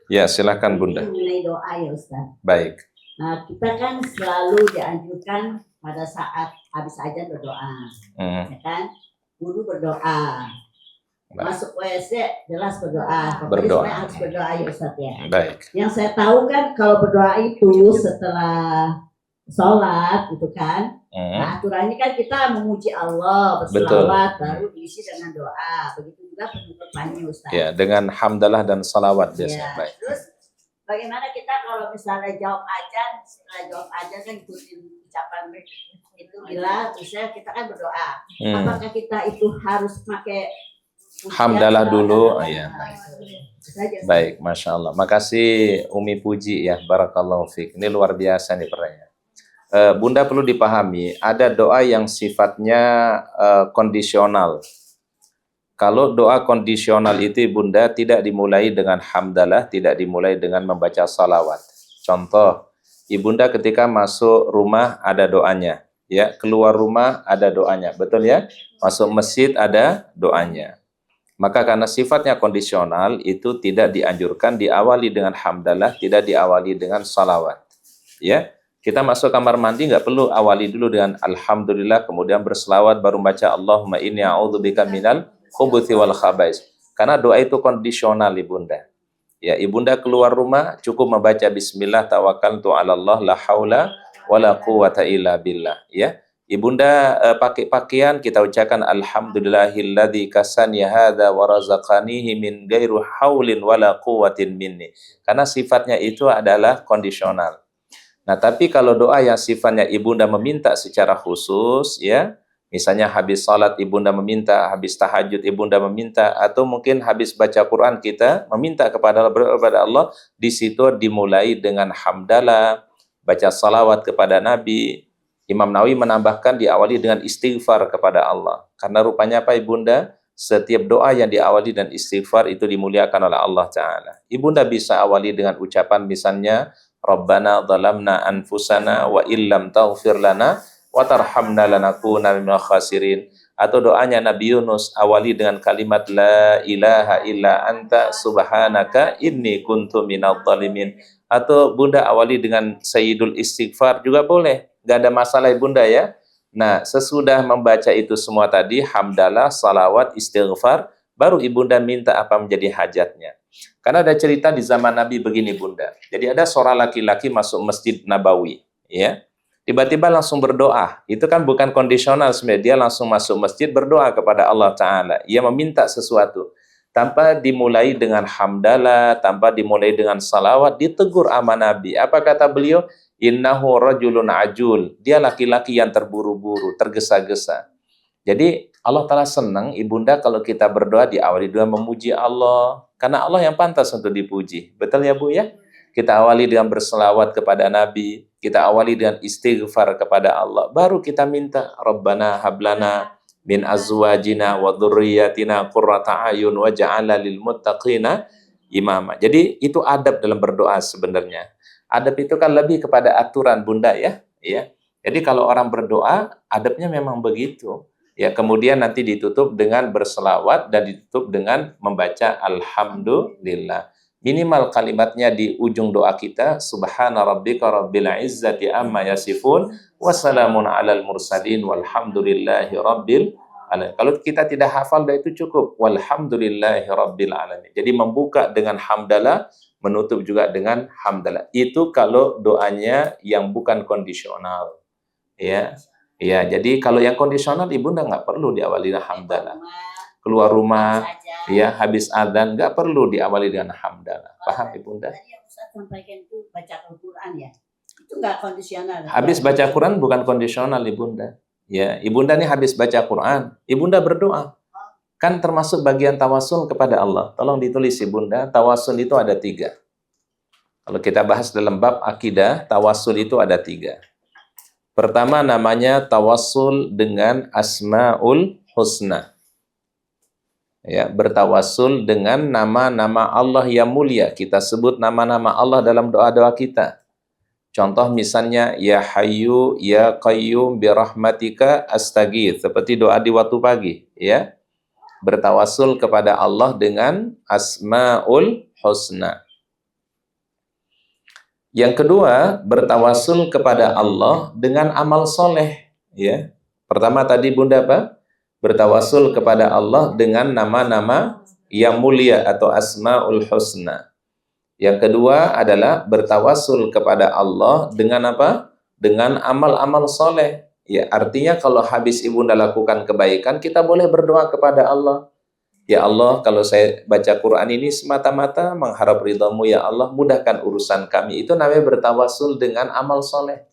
Ya, silakan Bunda. Ini mengenai doa ya Ustaz. Baik. Nah, kita kan selalu dianjurkan pada saat habis ajan berdoa, ya kan? Guru berdoa, masuk WC jelas berdoa. Berdoa. Harus berdoa ya Ustaz ya. Baik. Yang saya tahu kan kalau berdoa itu setelah sholat gitu kan. Nah, aturannya kan kita memuji Allah, berselawat, baru diisi dengan doa. Begitu juga penutupannya Ustaz. Ya, dengan hamdalah dan salawat biasa. Ya. Baik. Terus bagaimana kita kalau misalnya jawab ajan, setelah jawab ajan kan ikutin ucapan itu bila misalnya kita kan berdoa. Apakah kita itu harus pakai hamdalah dulu? Ya. Baik, Masya Allah. Makasih Umi Puji ya, barakallahu fiik. Ini luar biasa nih pertanyaan. Bunda perlu dipahami, ada doa yang sifatnya kondisional. Kalau doa kondisional itu Bunda tidak dimulai dengan hamdalah, tidak dimulai dengan membaca salawat. Contoh, Ibunda ketika masuk rumah ada doanya, ya, keluar rumah ada doanya, betul ya? Masuk masjid ada doanya. Maka karena sifatnya kondisional itu tidak dianjurkan diawali dengan hamdalah, tidak diawali dengan salawat. Ya. Kita masuk kamar mandi nggak perlu awali dulu dengan alhamdulillah kemudian berselawat baru baca Allahumma inni a'udzubika minal khubuthi wal khabais. Karena doa itu kondisional Ibunda. Ya, Ibunda keluar rumah cukup membaca bismillah tawakkaltu 'ala Allah la haula wala quwata illa billah, ya. Ibunda pakai pakaian kita ucapkan alhamdulillahilladzi kasani hadza wa razaqanihi min ghairi haulin wala quwwatin minni. Karena sifatnya itu adalah kondisional. Nah, tapi kalau doa yang sifatnya Ibunda meminta secara khusus, ya, misalnya habis salat Ibunda meminta, habis tahajud Ibunda meminta, atau mungkin habis baca Quran kita meminta kepada Allah, di situ dimulai dengan hamdalah, baca salawat kepada Nabi. Imam Nawawi menambahkan diawali dengan istighfar kepada Allah. Karena rupanya apa Ibunda? Setiap doa yang diawali dan istighfar itu dimuliakan oleh Allah Ta'ala. Ibunda bisa awali dengan ucapan misalnya, Rabbana dhalamna anfusana wa illam taghfir lana wa tarhamna lanakuna minal khasirin. Atau doanya Nabi Yunus awali dengan kalimat la ilaha illa anta subhanaka inni kuntu minadh dhalimin. Atau Bunda awali dengan sayyidul istighfar juga boleh. Gak ada masalah Bunda ya. Nah, sesudah membaca itu semua tadi hamdalah, salawat, istighfar, baru Ibunda minta apa menjadi hajatnya. Karena ada cerita di zaman Nabi begini Bunda. Jadi ada seorang laki-laki masuk Masjid Nabawi, ya. Tiba-tiba langsung berdoa. Itu kan bukan kondisional sebenarnya. Dia langsung masuk masjid berdoa kepada Allah Ta'ala. Ia meminta sesuatu. Tanpa dimulai dengan hamdalah, tanpa dimulai dengan salawat, ditegur sama Nabi. Apa kata beliau? Innahu rajulun ajul. Dia laki-laki yang terburu-buru, tergesa-gesa. Jadi Allah Ta'ala senang Ibunda kalau kita berdoa diawali dengan memuji Allah. Karena Allah yang pantas untuk dipuji. Betul ya Bu ya? Kita awali dengan berselawat kepada Nabi. Kita awali dengan istighfar kepada Allah. Baru kita minta, Rabbana hablana min azwajina wa dhurriyyatina qurrata a'yun waj'alna lil muttaqina imama. Jadi itu adab dalam berdoa sebenarnya. Adab itu kan lebih kepada aturan Bunda ya. Jadi kalau orang berdoa, adabnya memang begitu. Ya, kemudian nanti ditutup dengan berselawat dan ditutup dengan membaca alhamdulillah. Minimal kalimatnya di ujung doa kita, subhana rabbika rabbil izzati amma yasifun wa salamun alal mursalin walhamdulillahi rabbil alamin. Kalau kita tidak hafal dah itu cukup walhamdulillahi rabbil alamin. Jadi membuka dengan hamdalah, menutup juga dengan hamdalah. Itu kalau doanya yang bukan kondisional. Ya. Ya, jadi kalau yang kondisional Ibunda nggak perlu diawali dengan hamdalah. Keluar rumah, ya habis adzan nggak perlu diawali dengan hamdalah. Paham Ibunda? Tadi yang Ustaz sampaikan itu baca Al-Quran ya. Itu nggak kondisional. Habis baca Quran bukan kondisional Ibunda. Ya, Ibunda nih habis baca Quran, Ibunda berdoa. Kan termasuk bagian tawasul kepada Allah. Tolong ditulis Ibunda, tawasul itu ada 3. Kalau kita bahas dalam bab akidah, tawasul itu ada 3. Pertama namanya tawassul dengan asmaul husna. Ya, bertawassul dengan nama-nama Allah yang mulia. Kita sebut nama-nama Allah dalam doa-doa kita. Contoh misalnya ya hayyu ya qayyum bi rahmatika astaghits, seperti doa di waktu pagi, ya. Bertawassul kepada Allah dengan asmaul husna. Yang kedua, bertawasul kepada Allah dengan amal soleh. Ya, pertama tadi Bunda apa? Bertawasul kepada Allah dengan nama-nama yang mulia atau asmaul husna. Yang kedua adalah bertawasul kepada Allah dengan apa? Dengan amal-amal soleh. Ya, artinya kalau habis ibunda lakukan kebaikan, kita boleh berdoa kepada Allah. Ya Allah, kalau saya baca Quran ini semata-mata mengharap ridhamu, ya Allah, mudahkan urusan kami. Itu namanya bertawasul dengan amal soleh.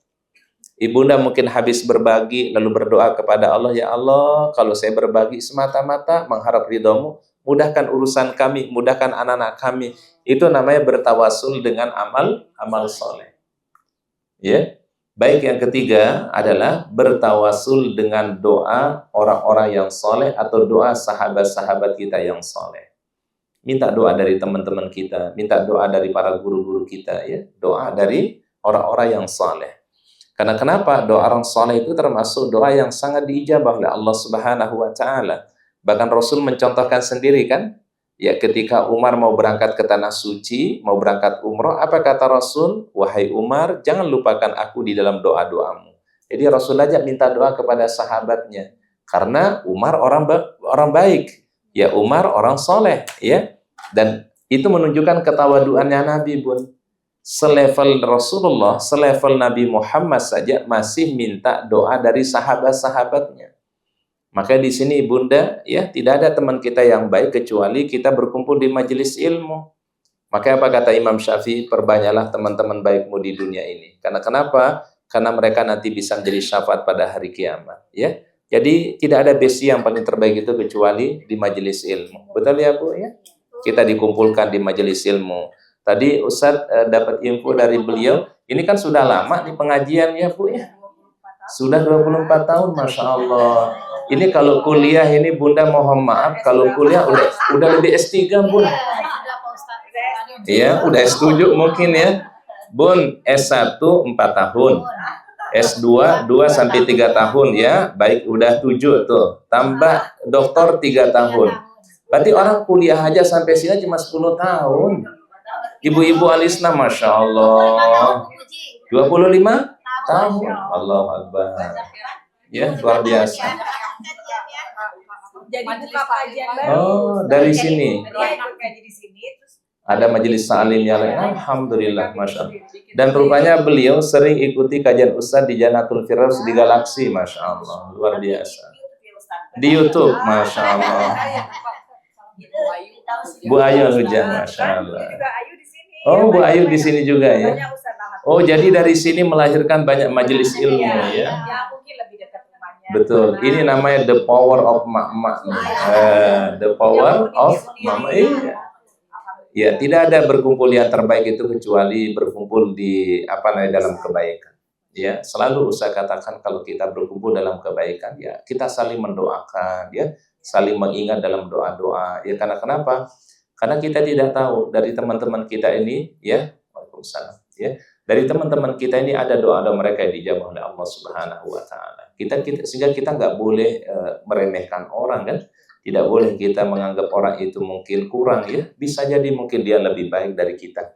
Ibunda mungkin habis berbagi, lalu berdoa kepada Allah, ya Allah, kalau saya berbagi semata-mata mengharap ridhamu, mudahkan urusan kami, mudahkan anak-anak kami. Itu namanya bertawasul dengan amal soleh. Ya. Baik, yang ketiga adalah bertawasul dengan doa orang-orang yang soleh atau doa sahabat-sahabat kita yang soleh. Minta doa dari teman-teman kita, minta doa dari para guru-guru kita, ya, doa dari orang-orang yang soleh. Karena kenapa? Doa orang soleh itu termasuk doa yang sangat diijabah oleh Allah Subhanahu wa Ta'ala. Bahkan Rasul mencontohkan sendiri kan, ya, ketika Umar mau berangkat ke tanah suci, mau berangkat umroh, apa kata Rasul? Wahai Umar, jangan lupakan aku di dalam doa-doamu. Jadi Rasul aja minta doa kepada sahabatnya. Karena Umar orang baik, ya, Umar orang soleh, ya. Dan itu menunjukkan ketawaduannya Nabi, Bun. Selevel Rasulullah, selevel Nabi Muhammad saja masih minta doa dari sahabat-sahabatnya. Maka di sini Bunda, ya, tidak ada teman kita yang baik kecuali kita berkumpul di majelis ilmu. Maka apa kata Imam Syafi'i? Perbanyaklah teman-teman baikmu di dunia ini. Karena kenapa? Karena mereka nanti bisa menjadi syafaat pada hari kiamat. Ya, jadi tidak ada besi yang paling terbaik itu kecuali di majelis ilmu. Betul ya Bu? Ya, kita dikumpulkan di majelis ilmu. Tadi Ustadz dapat info dari beliau. Ini kan sudah lama di pengajian ya Bu ya. Sudah 24 tahun, Masya Allah. Ini kalau kuliah ini Bunda mohon maaf, kalau kuliah udah lebih S3 Bun. Iya, udah S7 mungkin ya. Bun, S1 4 tahun. S2 2 sampai 3 tahun ya. Baik, udah 7 tuh. Tambah doktor 3 tahun. Berarti orang kuliah aja sampai sini cuma 10 tahun. Ibu-ibu Alisna Masya Allah 25 tahun. Allahu Akbar. Ya, luar biasa. Oh, dari sini. Ada majelis salim yang lain. Alhamdulillah, Masya Allah. Dan rupanya beliau sering ikuti kajian Ustadz di Jannatul Firdaus di Galaksi, Masya Allah. Luar biasa. Di YouTube, Masya Allah. Bu Ayu Hujan, Masya Allah. Oh, Bu Ayu di sini juga ya. Oh, jadi dari sini melahirkan banyak majelis ilmu ya. Betul. Ini namanya the power of mak-mak. The power of mama. Iya. Ya, tidak ada berkumpul yang terbaik itu kecuali berkumpul di dalam kebaikan. Ya, selalu saya katakan kalau kita berkumpul dalam kebaikan, ya kita saling mendoakan, ya, saling mengingat dalam doa-doa. Ya, karena kenapa? Karena kita tidak tahu dari teman-teman kita ini, ya, Waalaikumsalam, ya. Dari teman-teman kita ini ada doa-doa mereka yang dijawab oleh Allah Subhanahu wa Ta'ala. Sehingga kita nggak boleh meremehkan orang kan, tidak boleh kita menganggap orang itu mungkin kurang ya, bisa jadi mungkin dia lebih baik dari kita.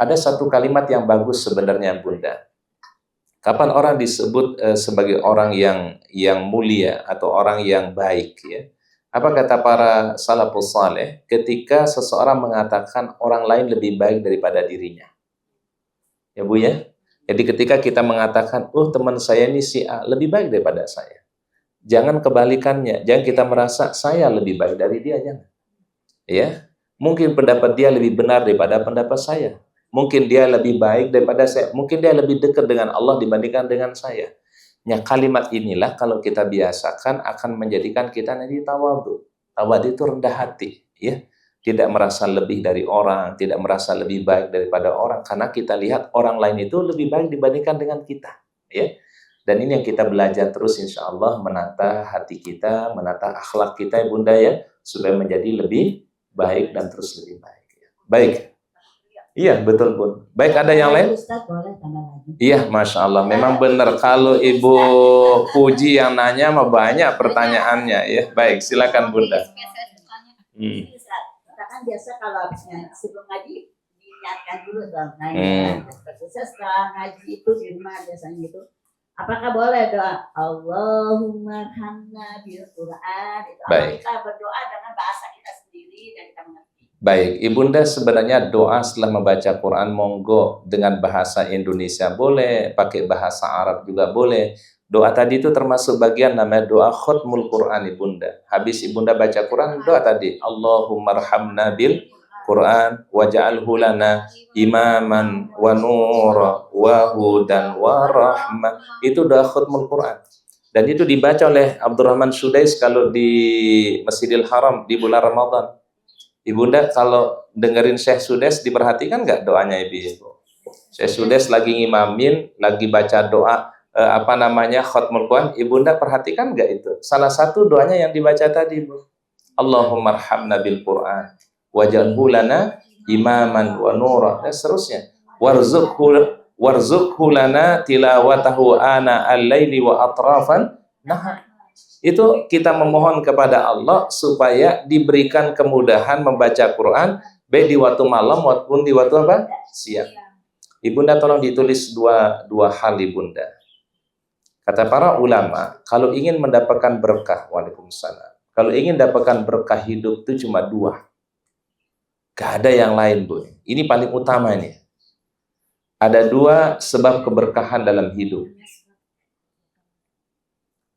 Ada satu kalimat yang bagus sebenarnya Bunda. Kapan orang disebut sebagai orang yang mulia atau orang yang baik ya? Apa kata para salafus saleh ketika seseorang mengatakan orang lain lebih baik daripada dirinya? Ya Bu ya. Jadi ketika kita mengatakan, oh teman saya ini si A lebih baik daripada saya. Jangan kebalikannya. Jangan kita merasa saya lebih baik dari dia, jangan. Ya. Mungkin pendapat dia lebih benar daripada pendapat saya. Mungkin dia lebih baik daripada saya. Mungkin dia lebih dekat dengan Allah dibandingkan dengan saya. Ya, kalimat inilah kalau kita biasakan akan menjadikan kita nanti tawadhu. Tawadhu itu rendah hati, ya. Tidak merasa lebih dari orang, tidak merasa lebih baik daripada orang, karena kita lihat orang lain itu lebih baik dibandingkan dengan kita, ya. Dan ini yang kita belajar terus insya Allah, menata hati kita, menata akhlak kita ya Bunda ya, supaya menjadi lebih baik dan terus lebih baik. Baik. Iya betul Bun. Baik, ada yang lain? Iya, Masya Allah. Memang benar kalau Ibu Puji yang nanya mah banyak pertanyaannya ya. Baik, silakan Bunda. Kita kan biasa kalau habisnya sebelum ngaji di niatkan dulu dong. Nanya. Setelah ngaji itu di rumah biasanya itu, apakah boleh doa Allahumma hamna bil Quran? Itu Baik. kita berdoa dengan bahasa kita sendiri dan kita mengerti. Baik, Ibunda sebenarnya doa setelah membaca Quran monggo dengan bahasa Indonesia boleh, pakai bahasa Arab juga boleh. Doa tadi itu termasuk bagian namanya doa khutmul Quran Ibunda. Habis Ibunda baca Quran, doa tadi Allahumma arhamna bil Quran waj'alhu lana imaman wa nura wa hudan wa rahmah. Itu doa khutmul Quran. Dan itu dibaca oleh Abdurrahman Sudais kalau di Masjidil Haram di bulan Ramadan. Ibunda kalau dengerin Syekh Sudais diperhatikan nggak doanya Ibu? Syekh Sudais lagi ngimamin, lagi baca doa khutmul Quran, Ibunda perhatikan nggak itu? Salah satu doanya yang dibaca tadi, Bu. Allahumma arhamna bil Quran waj'alhu lana imaman wa nura, dan seterusnya. Warzuqhu lana tilawatahu ana al-laili wa atrafan nahar. Itu kita memohon kepada Allah supaya diberikan kemudahan membaca Quran baik di waktu malam maupun di waktu apa? Siang. Ibunda tolong ditulis dua hal Ibunda. Kata para ulama, kalau ingin mendapatkan berkah, waalaikumsalam. Kalau ingin dapatkan berkah hidup itu cuma dua. Gak ada yang lain, Bu. Ini paling utama ini. Ada dua sebab keberkahan dalam hidup.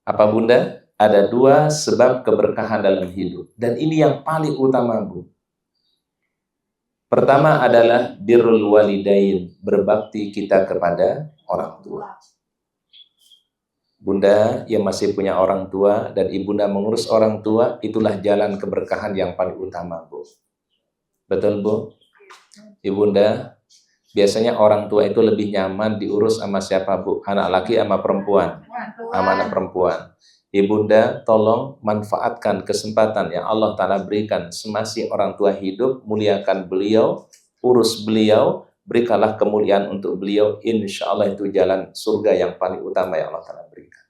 Apa Bunda? Ada dua sebab keberkahan dalam hidup. Dan ini yang paling utama, Bu. Pertama adalah birrul walidain, berbakti kita kepada orang tua. Bunda yang masih punya orang tua dan Ibunda mengurus orang tua, itulah jalan keberkahan yang paling utama, Bu. Betul, Bu? Ibunda, biasanya orang tua itu lebih nyaman diurus sama siapa, Bu? Anak laki sama perempuan? Sama anak perempuan. Ibunda, tolong manfaatkan kesempatan yang Allah Ta'ala berikan semasa orang tua hidup, muliakan beliau, urus beliau, berikanlah kemuliaan untuk beliau, insya Allah itu jalan surga yang paling utama yang Allah Ta'ala berikan.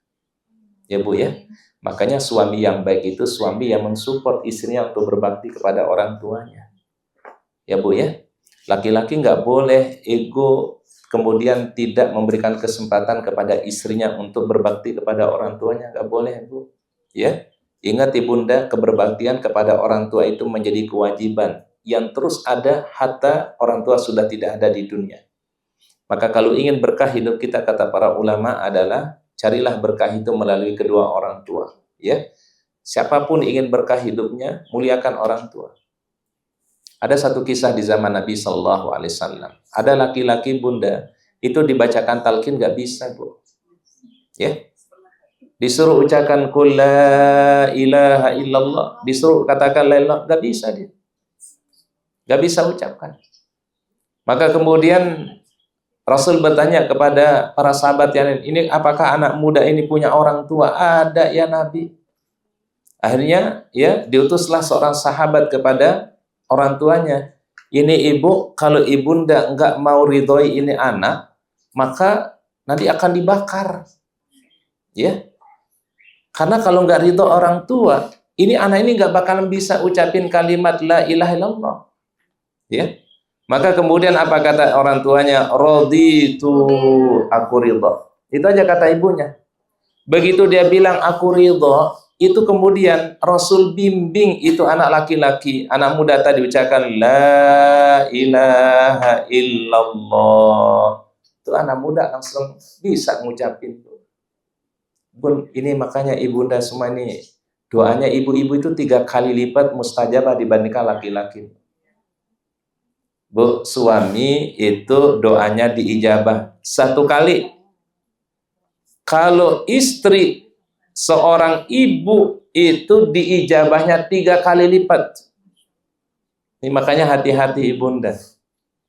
Ya Bu ya, makanya suami yang baik itu suami yang mensupport istrinya untuk berbakti kepada orang tuanya. Ya Bu ya, laki-laki nggak boleh ego, kemudian tidak memberikan kesempatan kepada istrinya untuk berbakti kepada orang tuanya, nggak boleh Bu. Ya, ingat Ibunda, keberbaktian kepada orang tua itu menjadi kewajiban yang terus ada hatta orang tua sudah tidak ada di dunia. Maka kalau ingin berkah hidup kita, kata para ulama adalah carilah berkah itu melalui kedua orang tua. Ya, siapapun ingin berkah hidupnya, muliakan orang tua. Ada satu kisah di zaman Nabi Sallallahu Alaihi Wasallam. Ada laki-laki Bunda itu dibacakan talqin nggak bisa, Bu. Ya, disuruh ucapkan qul la ilaha illallah, disuruh katakan la ilaha, nggak bisa dia. Nggak bisa ucapkan. Maka kemudian Rasul bertanya kepada para sahabat yang ini, apakah anak muda ini punya orang tua? Ada ya Nabi. Akhirnya ya diutuslah seorang sahabat kepada orang tuanya. Ini ibu, kalau ibunda enggak mau ridhoi ini anak, maka nanti akan dibakar. Ya. Karena kalau enggak ridho orang tua, ini anak ini enggak bakalan bisa ucapin kalimat la ilaha illallah. Ya. Maka kemudian apa kata orang tuanya? Raditu, aku ridho. Itu aja kata ibunya. Begitu dia bilang aku ridho, itu kemudian Rasul bimbing itu anak laki-laki, anak muda tadi ucapkan la ilaha illallah. Itu anak muda langsung bisa ngucapin. Bun, ini makanya ibunda semua ini doanya ibu-ibu itu 3 kali lipat mustajabah dibandingkan laki-laki. Bu, suami itu doanya diijabah 1 kali. Kalau istri seorang ibu itu diijabahnya 3 kali lipat. Ini makanya hati-hati ibunda.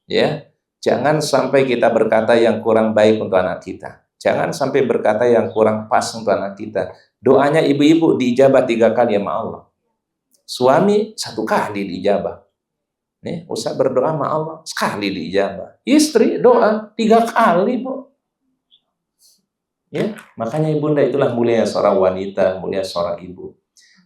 Ya, jangan sampai kita berkata yang kurang baik untuk anak kita. Jangan sampai berkata yang kurang pas untuk anak kita. Doanya ibu-ibu diijabah 3 kali sama Allah. Suami 1 kali diijabah. Nih, usah berdoa sama Allah sekali diijabah. Istri doa 3 kali, Bu. Ya, makanya ibunda itulah mulia seorang wanita, mulia seorang ibu.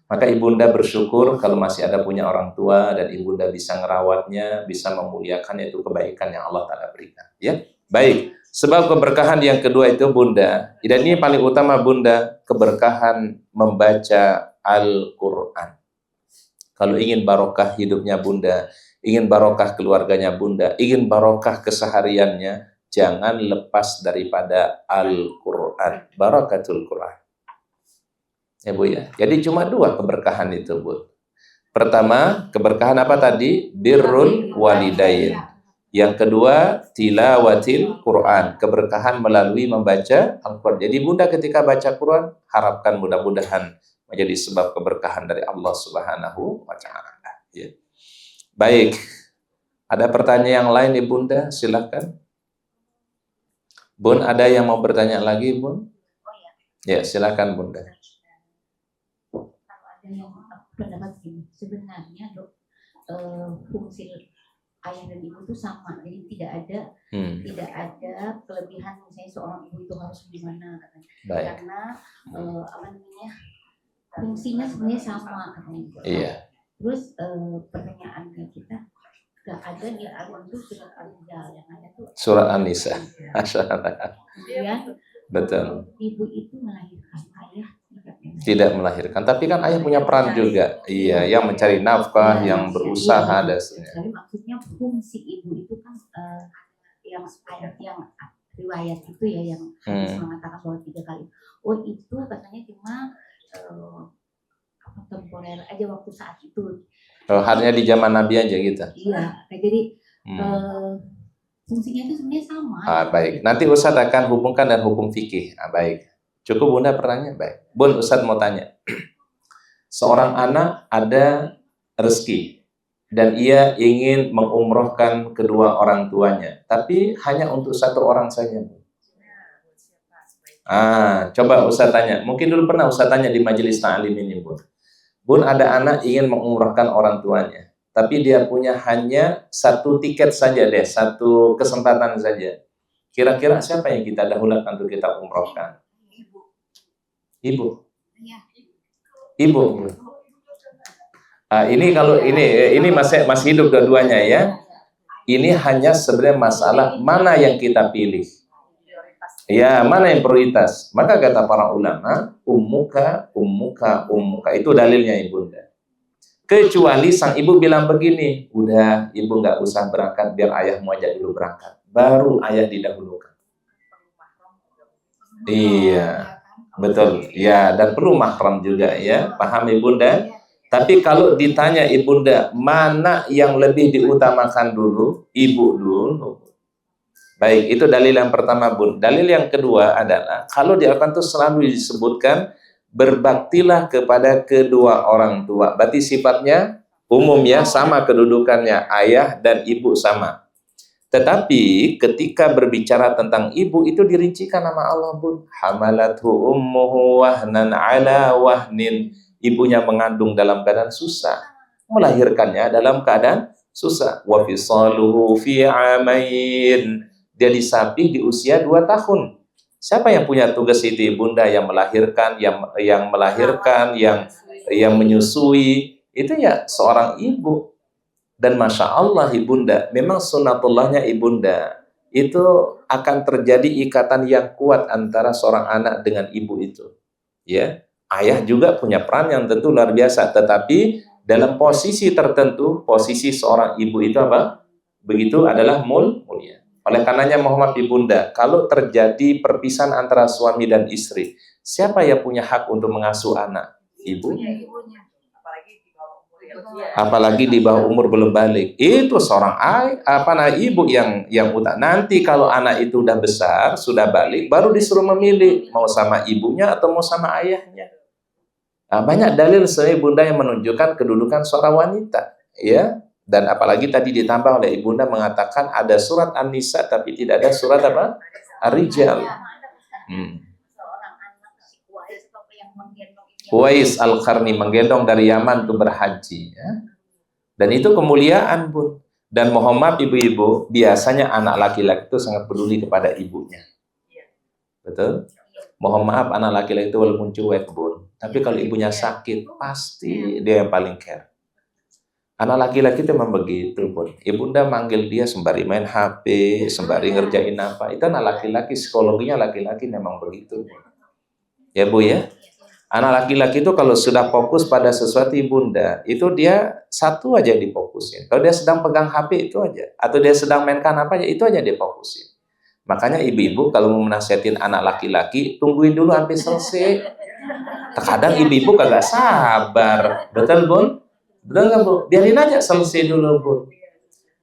Maka ibunda bersyukur kalau masih ada punya orang tua dan ibunda bisa ngerawatnya, bisa memuliakan, itu kebaikan yang Allah Ta'ala berikan. Ya, baik. Sebab keberkahan yang kedua itu bunda, dan ini paling utama bunda, keberkahan membaca Al-Quran. Kalau ingin barokah hidupnya bunda, ingin barokah keluarganya bunda, ingin barokah kesehariannya, jangan lepas daripada Al-Quran. Barakatul Quran. Ya Bu ya. Jadi cuma dua keberkahan itu Bu. Pertama, keberkahan apa tadi? Birrul walidain. Yang kedua, tilawatil Quran. Keberkahan melalui membaca Al-Quran. Jadi bunda ketika baca Quran, harapkan mudah-mudahan menjadi sebab keberkahan dari Allah Subhanahu wa Ta'ala. Ya. Baik. Ada pertanyaan yang lain nih bunda? Silakan. Bun, ada yang mau bertanya lagi Bun? Ya, silakan bunda. Yang pendapat gini, sebenarnya dok, fungsi ayah dan ibu itu sama, jadi tidak ada kelebihan misalnya seorang ibu itu harus gimana katanya. Karena apa namanya, fungsinya sebenarnya sama katanya. Iya. Terus pertanyaannya kita gak ada di Al-Quran itu surat Al-Rijal, yang ada tuh surat An-Nisa. Kemudian betul. Ibu itu melahirkan, ayah tidak melahirkan, tapi kan ayah punya peran juga. Iya, yang mencari nafkah, yang berusaha dasarnya. Tapi maksudnya fungsi ibu itu kan yang ayat yang riwayat itu ya yang mengatakan bahwa 3 kali. Oh itu katanya cuma temporer aja waktu saat itu. Hanya di zaman Nabi aja gitu. Iya, jadi fungsinya itu sebenarnya sama. Baik. Nanti Ustadz akan hubungkan dan hukum fikih. Baik. Cukup bunda pertanyaan? Baik. Bun, Ustadz mau tanya. Seorang anak ada rezeki dan ia ingin mengumrohkan kedua orang tuanya, tapi hanya untuk satu orang saja. Coba Ustadz tanya. Mungkin dulu pernah Ustadz tanya di majelis ta'lim ini, Bun. Bun, ada anak ingin mengumrohkan orang tuanya, tapi dia punya hanya satu tiket saja deh, satu kesempatan saja. Kira-kira siapa yang kita dahulukan untuk kita umrohkan? Ibu. Ini kalau ini masih hidup dua-duanya ya. Ini hanya sebenarnya masalah mana yang kita pilih. Ya, mana yang prioritas. Maka kata para ulama, ummuka itu dalilnya ibunda. Kecuali sang ibu bilang begini, udah ibu nggak usah berangkat, biar ayahmu aja dulu berangkat. Baru ayah didahulukan. Iya. Betul, ya, dan perlu mahram juga ya, paham ibunda? Tapi kalau ditanya ibunda, mana yang lebih diutamakan dulu? Ibu dulu. Baik, itu dalil yang pertama Bun. Dalil yang kedua adalah, kalau di Al-Quran itu selalu disebutkan, berbaktilah kepada kedua orang tua. Berarti sifatnya umum ya, sama kedudukannya, ayah dan ibu sama. Tetapi ketika berbicara tentang ibu itu dirincikan nama Allah Bun. Hamalathu ummuhu wahnan ala wahnin. Ibunya mengandung dalam keadaan susah, melahirkannya dalam keadaan susah. Wa fisaluhu fi amain. Dia disapih di usia 2 tahun. Siapa yang punya tugas itu? Ibunda yang melahirkan, yang menyusui. Itu ya seorang ibu. Dan Masya Allah ibunda, memang sunatullahnya ibunda, itu akan terjadi ikatan yang kuat antara seorang anak dengan ibu itu. Ya, ayah juga punya peran yang tentu luar biasa, tetapi dalam posisi tertentu, posisi seorang ibu itu apa? Begitu adalah mulia. Oleh karenanya Muhammad ibunda, kalau terjadi perpisahan antara suami dan istri, siapa yang punya hak untuk mengasuh anak? Ibunya. Apalagi di bawah umur belum balik, itu seorang ibu yang utama. Nanti kalau anak itu udah besar, sudah balik, baru disuruh memilih mau sama ibunya atau mau sama ayahnya. Banyak dalil sebenarnya ibunda yang menunjukkan kedudukan seorang wanita, ya. Dan apalagi tadi ditambah oleh ibunda mengatakan ada surat An-Nisa tapi tidak ada surat apa? Ar-Rijal. Uwais Al-Qarni menggendong dari Yaman untuk berhaji ya. Dan itu kemuliaan Bun. Dan Muhammad ibu-ibu biasanya anak laki-laki itu sangat peduli kepada ibunya. Betul? Mohon maaf, anak laki-laki itu walaupun cuek, Bun, tapi kalau ibunya sakit, pasti dia yang paling care. Anak laki-laki itu memang begitu, Bun. Ibunda manggil dia sembari main HP, sembari ngerjain apa. Itu anak laki-laki, psikologinya laki-laki memang begitu, Bun. Ya, Bu ya. Anak laki-laki itu kalau sudah fokus pada sesuatu ibunda, itu dia satu aja difokusin. Kalau dia sedang pegang HP itu aja, atau dia sedang mainkan apa aja, itu aja dia fokusin. Makanya ibu-ibu kalau mau menasihatin anak laki-laki, tungguin dulu sampai selesai. Terkadang ibu-ibu kagak sabar. Betul, Bun? Betul nggak, Bu? Biarin aja selesai dulu, Bu.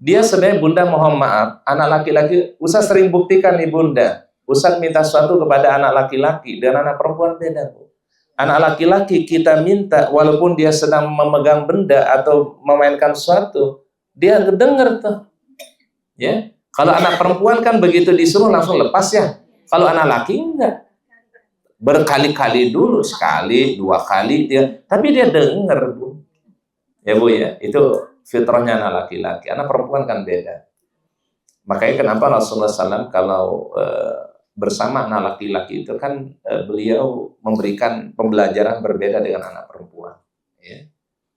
Dia sebenarnya, Bunda mohon maaf, anak laki-laki, Ustaz sering buktikan nih, Bunda. Ustaz minta sesuatu kepada anak laki-laki, dan anak perempuan beda, Bu. Anak laki-laki kita minta, walaupun dia sedang memegang benda atau memainkan sesuatu, dia denger tuh. Ya. Kalau anak perempuan kan begitu disuruh langsung lepas ya. Kalau anak laki enggak. Berkali-kali dulu, sekali, 2 kali dia, tapi dia denger, Bu. Ya, Bu ya, itu fitrahnya anak laki-laki. Anak perempuan kan beda. Makanya kenapa Rasulullah SAW kalau bersama anak laki-laki itu kan beliau memberikan pembelajaran berbeda dengan anak perempuan. Ya.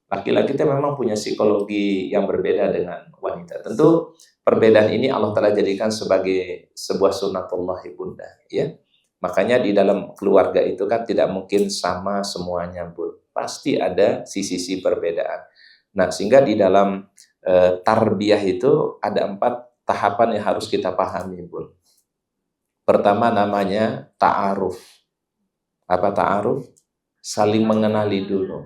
Laki-laki itu memang punya psikologi yang berbeda dengan wanita. Tentu perbedaan ini Allah Ta'ala jadikan sebagai sebuah sunatullah ibunda. Ya. Makanya di dalam keluarga itu kan tidak mungkin sama semuanya, Bu. Pasti ada sisi-sisi perbedaan. Nah, sehingga di dalam tarbiyah itu ada 4 tahapan yang harus kita pahami, Bu. Pertama namanya ta'aruf. Apa ta'aruf? Saling mengenali dulu.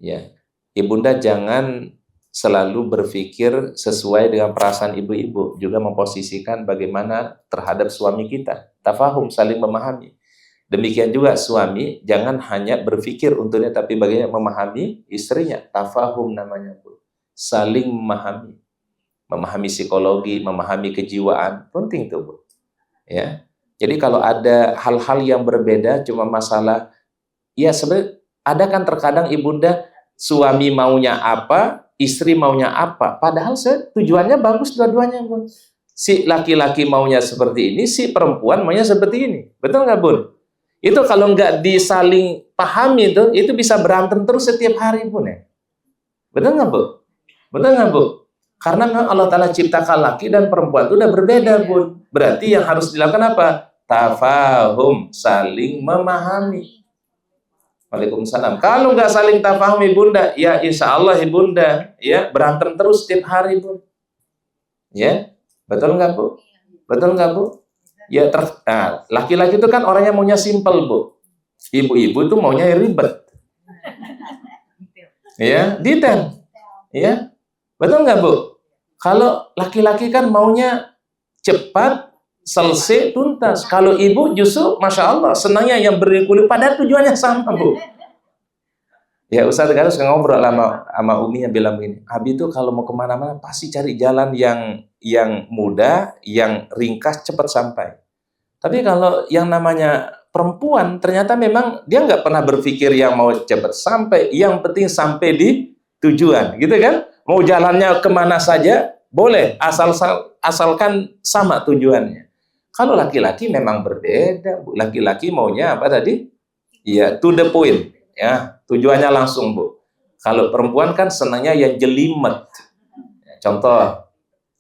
Ya. Ibunda jangan selalu berpikir sesuai dengan perasaan ibu-ibu, juga memposisikan bagaimana terhadap suami kita. Tafahum, saling memahami. Demikian juga suami jangan hanya berpikir untuknya, tapi bagaimana memahami istrinya. Tafahum namanya, Bu. Saling memahami. Memahami psikologi, memahami kejiwaan, penting tuh, Bu. Ya. Jadi kalau ada hal-hal yang berbeda cuma masalah, ya sebenarnya ada kan terkadang ibunda suami maunya apa, istri maunya apa. Padahal tujuannya bagus dua-duanya, Bun. Si laki-laki maunya seperti ini, si perempuan maunya seperti ini. Betul nggak, Bun? Itu kalau nggak disaling pahami itu bisa berantem terus setiap hari, Bun ya. Betul nggak, Bu? Betul nggak, Bu? Karena Allah Ta'ala ciptakan laki dan perempuan itu udah berbeda, Bun. Berarti yang harus dilakukan apa? Tafahum, saling memahami. Waalaikumsalam. Kalau nggak saling tafahum ibunda, ya insya Allah ibunda ya berantem terus setiap hari, Bu. Ya, betul nggak, Bu? Betul nggak, Bu? Ya, laki-laki itu kan orangnya maunya simple, Bu. Ibu-ibu itu maunya ribet. Ya, detail. Ya, betul nggak, Bu? Kalau laki-laki kan maunya cepat, selesai, tuntas. Kalau ibu justru, Masya Allah, senangnya yang berliku-liku, padahal tujuannya sama, Bu. Ya, Ustaz kadang suka ngobrol sama Umi yang bilang begini, Abi itu kalau mau kemana-mana pasti cari jalan yang mudah, yang ringkas, cepat sampai. Tapi kalau yang namanya perempuan, ternyata memang dia nggak pernah berpikir yang mau cepat sampai, yang penting sampai di tujuan, gitu kan? Mau jalannya kemana saja, boleh, asalkan sama tujuannya. Kalau laki-laki memang berbeda, Bu. Laki-laki maunya apa tadi? Ya, to the point. Ya, tujuannya langsung, Bu. Kalau perempuan kan senangnya yang jelimet. Contoh,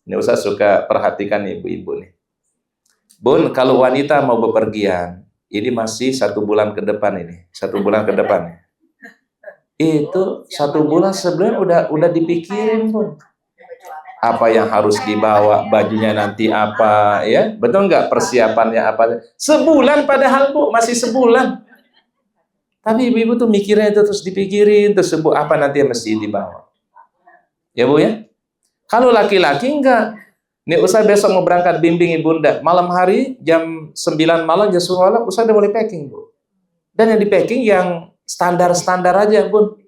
ini Ustaz suka perhatikan ibu-ibu nih. Bun, kalau wanita mau bepergian, ini masih 1 bulan ke depan ini. 1 bulan ke depan. Itu 1 bulan sebelum udah dipikirin, Bun. Apa yang harus dibawa, bajunya nanti apa, ya? Betul nggak persiapannya apa? Sebulan padahal, Bu, masih sebulan. Tapi ibu-ibu tuh mikirnya itu terus dipikirin, terus apa nanti yang mesti dibawa. Ya, Bu ya? Kalau laki-laki enggak. Nih Ustaz besok mau berangkat bimbing ibunda. Malam hari jam 9 malam, jam 10 malam Ustaz udah mulai packing, Bu. Dan yang di packing yang standar-standar aja, Bun.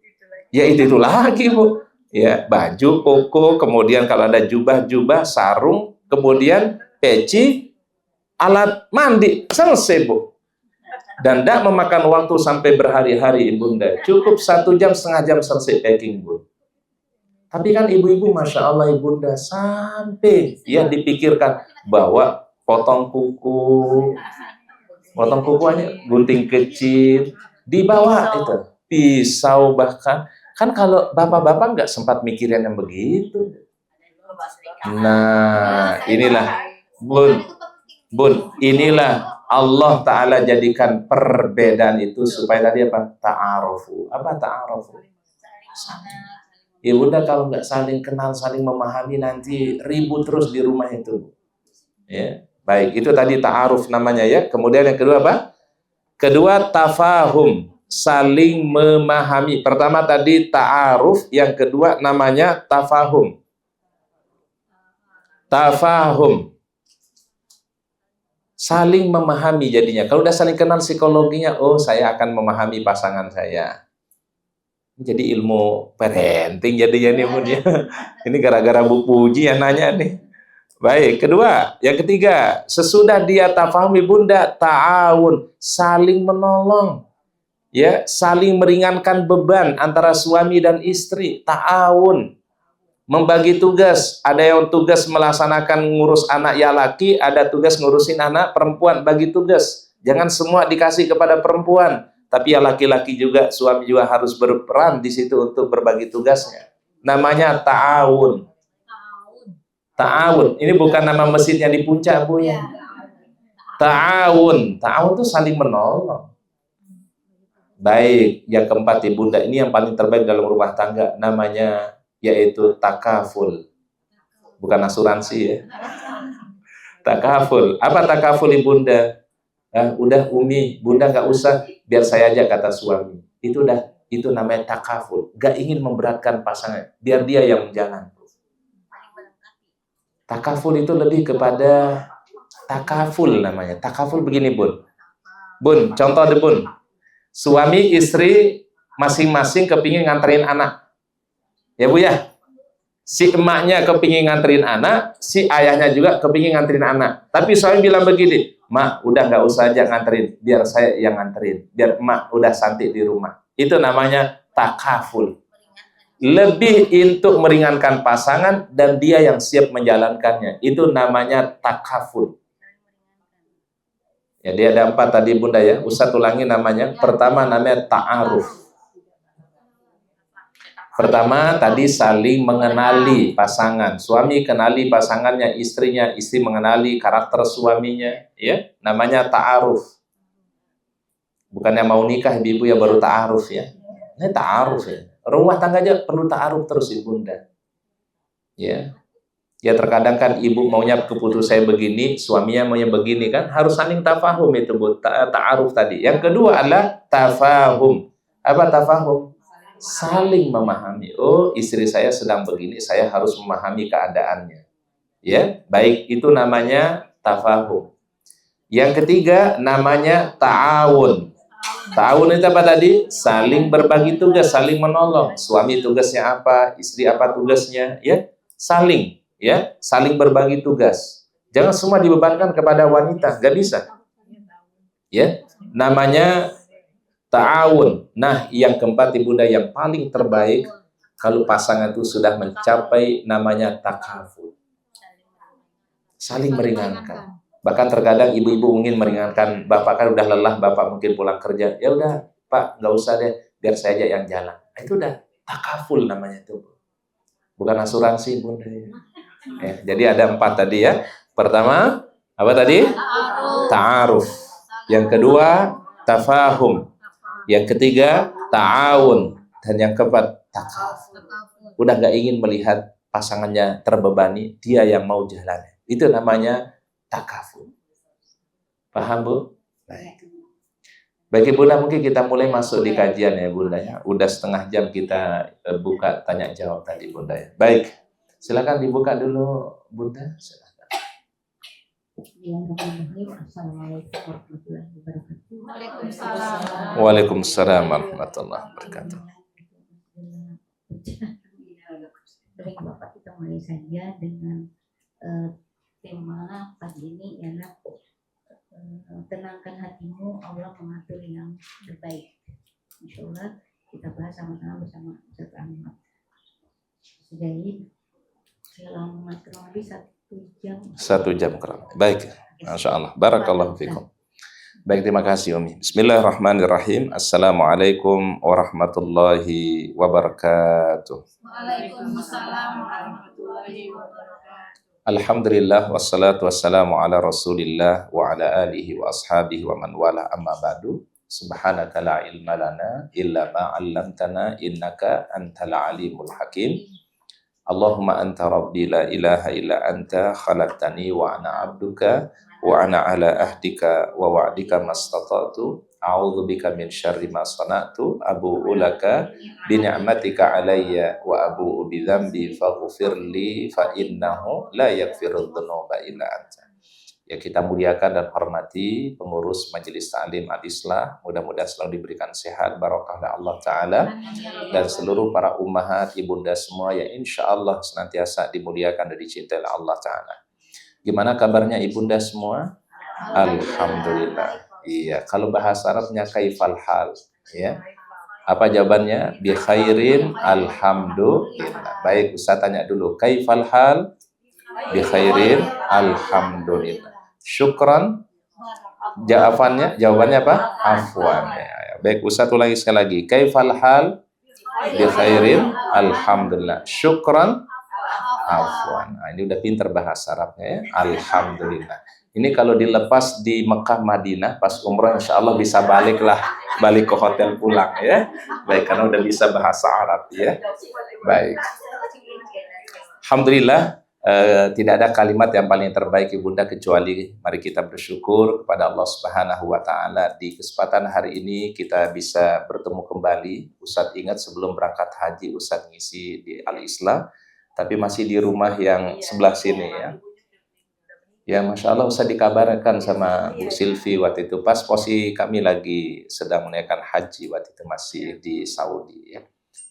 Ya itu lagi, Bu. Ya, baju, koko, kemudian kalau ada jubah-jubah, sarung, kemudian peci, alat mandi, selesai, Bu. Dan tidak memakan waktu sampai berhari-hari, ibunda. Cukup 1 jam, setengah jam selesai packing, Bu. Tapi kan ibu-ibu, Masya Allah, ibunda, sampai ya dipikirkan bahwa potong kuku, Potong kuku aja, gunting kecil, dibawa itu pisau bahkan. Kan kalau bapak-bapak nggak sempat mikirin yang begitu. Nah, inilah Bun, inilah Allah Ta'ala jadikan perbedaan itu supaya tadi apa? Ta'arufu. Apa ta'arufu? Ya Bunda, kalau nggak saling kenal, saling memahami, nanti ribut terus di rumah itu. Ya, baik, itu tadi ta'aruf namanya ya. Kemudian yang kedua apa? Kedua tafahum, saling memahami. Pertama tadi ta'aruf, yang kedua namanya tafahum. Tafahum. Saling memahami jadinya. Kalau udah saling kenal psikologinya, oh saya akan memahami pasangan saya. Jadi ilmu parenting jadinya nih Bun ya. Ini gara-gara Bu Puji yang nanya nih. Baik, kedua, yang ketiga, sesudah dia tafahumi Bunda, ta'awun, saling menolong. Ya, saling meringankan beban antara suami dan istri, ta'awun. Membagi tugas, ada yang tugas melaksanakan ngurus anak ya laki, ada tugas ngurusin anak perempuan, bagi tugas. Jangan semua dikasih kepada perempuan, tapi ya laki-laki juga, suami juga harus berperan di situ untuk berbagi tugasnya. Namanya ta'awun. Ta'awun, ini bukan nama masjidnya di Puncak Bu ya. Ta'awun, ta'awun itu saling menolong. Baik, yang keempat ya Bunda, ini yang paling terbaik dalam rumah tangga, namanya yaitu takaful. Bukan asuransi ya. Takaful. Apa takaful Bunda? Udah Umi, Bunda nggak usah, biar saya aja kata suami. Itu namanya takaful. Gak ingin memberatkan pasangan, biar dia yang jalan. Takaful itu lebih kepada takaful namanya. Takaful begini Bun. Bun, contoh deh Bun. Suami istri masing-masing kepingin nganterin anak. Ya Bu ya. Si emaknya kepingin nganterin anak, si ayahnya juga kepingin nganterin anak. Tapi suami bilang begini, Mak udah nggak usah aja nganterin, biar saya yang nganterin. Biar emak udah santai di rumah. Itu namanya takaful. Lebih untuk meringankan pasangan dan dia yang siap menjalankannya. Itu namanya takaful. Ya, dia ada 4 tadi Bunda ya. Ustaz ulangi namanya. Pertama namanya ta'aruf. Pertama tadi saling mengenali pasangan. Suami kenali pasangannya, istrinya, istri mengenali karakter suaminya, ya. Namanya ta'aruf. Bukannya mau nikah ibu ya baru ta'aruf ya. Ini ta'aruf ya. Rumah tangga aja perlu ta'aruf terus Bunda. Ya. Ya terkadang kan ibu maunya keputus saya begini, suaminya maunya begini kan, harus saling tafahum itu Bu, ta'aruf tadi. Yang kedua adalah tafahum. Apa tafahum? Saling memahami. Oh, istri saya sedang begini, saya harus memahami keadaannya. Ya, baik, itu namanya tafahum. Yang ketiga namanya ta'awun. Ta'awun itu apa tadi? Saling berbagi tugas, saling menolong. Suami tugasnya apa, istri apa tugasnya, ya? Saling, ya, saling berbagi tugas. Jangan semua dibebankan kepada wanita, nggak bisa. Ya, namanya ta'awun. Nah, yang keempat Bunda yang paling terbaik kalau pasangan itu sudah mencapai namanya takaful. Saling meringankan. Bahkan terkadang ibu-ibu ingin meringankan, bapak kan udah lelah, bapak mungkin pulang kerja, ya udah Pak, nggak usah deh, biar saya aja yang jalan. Itu udah takaful namanya itu. Bukan asuransi Bunda. Ya, jadi ada 4 tadi ya. Pertama, apa tadi? Ta'aruf. Yang kedua, tafahum. Yang ketiga, ta'awun. Dan yang keempat, takaful. Udah nggak ingin melihat pasangannya terbebani, dia yang mau jalan. Itu namanya takaful. Paham Bu? Baik Bunda, mungkin kita mulai masuk di kajian ya Bunda ya. Udah setengah jam kita buka tanya jawab tadi Bunda ya. Baik, silakan dibuka dulu Bunda. Silakan. Waalaikumsalam warahmatullahi wabarakatuh. Baik Bapak, kita mulai saja dengan tema pagi ini ialah tenangkan hatimu, Allah mengatur yang terbaik. Insya Allah kita bahas sama-sama bersama Ustaz Ahmad. Jadi selama kurang lebih 1 jam. 1 jam kurang. Baik, Masya Allah. Barakallahu fikum. Baik, terima kasih Umi. Bismillahirrahmanirrahim. Assalamualaikum warahmatullahi wabarakatuh. Waalaikumsalam warahmatullahi wabarakatuh. Alhamdulillah wassalatu wassalamu ala Rasulillah wa ala alihi wa ashabihi wa man wala amma ba'du. Subhanaka la ilma lana illa ma 'allamtana innaka antal alimul hakim. Allahumma anta rabbi la ilaha illa anta khalaqtani wa ana 'abduka wa ana ala ahdika wa wa'dika mastata'tu a'udzu bika min syarri ma sana'tu abu'u laka bi ni'matika alayya wa abu'u bi dzambi faghfir li fa innahu la yaghfiru dzunuba illa anta. Ya, kita muliakan dan hormati pengurus Majelis Ta'lim Al-Islah, mudah-mudahan selalu diberikan sehat barokah oleh Allah Ta'ala, dan seluruh para ummahat, ibunda semua yang insya Allah senantiasa dimuliakan dan dicintai oleh Allah Ta'ala. Gimana kabarnya ibunda semua? Alhamdulillah. Iya, kalau bahasa Arabnya kaifal hal, ya. Apa jawabannya? Bi khairin, alhamdulillah. Baik, Ustaz tanya dulu, kaifal hal? Bi khairin, alhamdulillah. Syukran. Jawabannya apa? Afwan. Ya. Baik, Ustaz ulangi sekali lagi. Kaifal hal? Bi khairin, alhamdulillah. Syukran. Afwan. Nah, ini udah pinter bahasa Arabnya ya. Alhamdulillah. Ini kalau dilepas di Mekah Madinah pas umrah insya Allah bisa balik ke hotel pulang ya. Baik, karena udah bisa bahasa Arab ya. Baik. Alhamdulillah, tidak ada kalimat yang paling terbaik ibunda kecuali mari kita bersyukur kepada Allah Subhanahu wa taala. Di kesempatan hari ini kita bisa bertemu kembali. Ustadz ingat sebelum berangkat haji Ustadz ngisi di Al-Islah, tapi masih di rumah yang sebelah sini ya. Ya, Masya Allah Ustaz dikabarkan sama Bu Silvi waktu itu pas posisi kami lagi sedang menunaikan haji waktu itu masih di Saudi ya.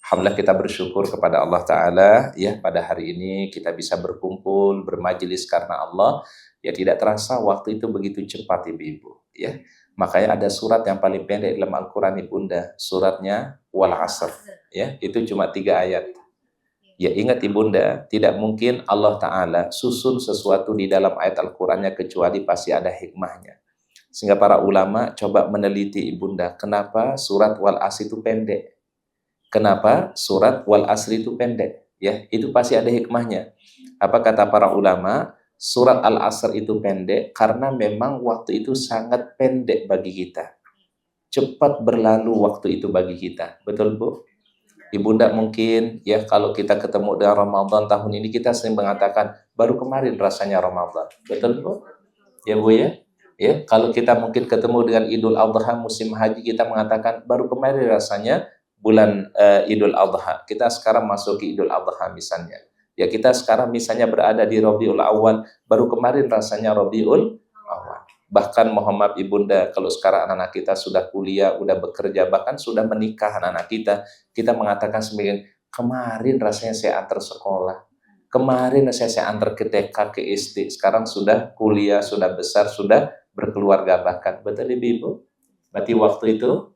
Alhamdulillah kita bersyukur kepada Allah Ta'ala ya, pada hari ini kita bisa berkumpul, bermajelis karena Allah. Ya, tidak terasa waktu itu begitu cepat ibu-ibu ya. Makanya ada surat yang paling pendek dalam Al-Quran ibunda, suratnya Wal Asr ya, itu cuma 3 ayat. Ya, ingat ibunda, tidak mungkin Allah Ta'ala susun sesuatu di dalam ayat Al-Qurannya kecuali pasti ada hikmahnya. Sehingga para ulama coba meneliti ibunda, kenapa surat Wal Asr itu pendek? Kenapa surat Wal Asr itu pendek? Ya, itu pasti ada hikmahnya. Apa kata para ulama? Surat Al-Asr itu pendek karena memang waktu itu sangat pendek bagi kita. Cepat berlalu waktu itu bagi kita. Betul, Bu? Ibunda mungkin ya kalau kita ketemu dengan Ramadan tahun ini kita sering mengatakan baru kemarin rasanya Ramadan. Betul Bu? Ya Bu ya? Ya, kalau kita mungkin ketemu dengan Idul Adha musim haji kita mengatakan baru kemarin rasanya bulan Idul Adha. Kita sekarang masuk ke Idul Adha misalnya. Ya, kita sekarang misalnya berada di Rabiul Awal, baru kemarin rasanya Rabiul Awal. Bahkan Muhammad ibunda, kalau sekarang anak-anak kita sudah kuliah, sudah bekerja, bahkan sudah menikah anak-anak kita mengatakan sebagian, kemarin rasanya saya antar sekolah, kemarin saya antar ke TK, ke SD, sekarang sudah kuliah, sudah besar, sudah berkeluarga bahkan. Betul Ibu? Berarti waktu itu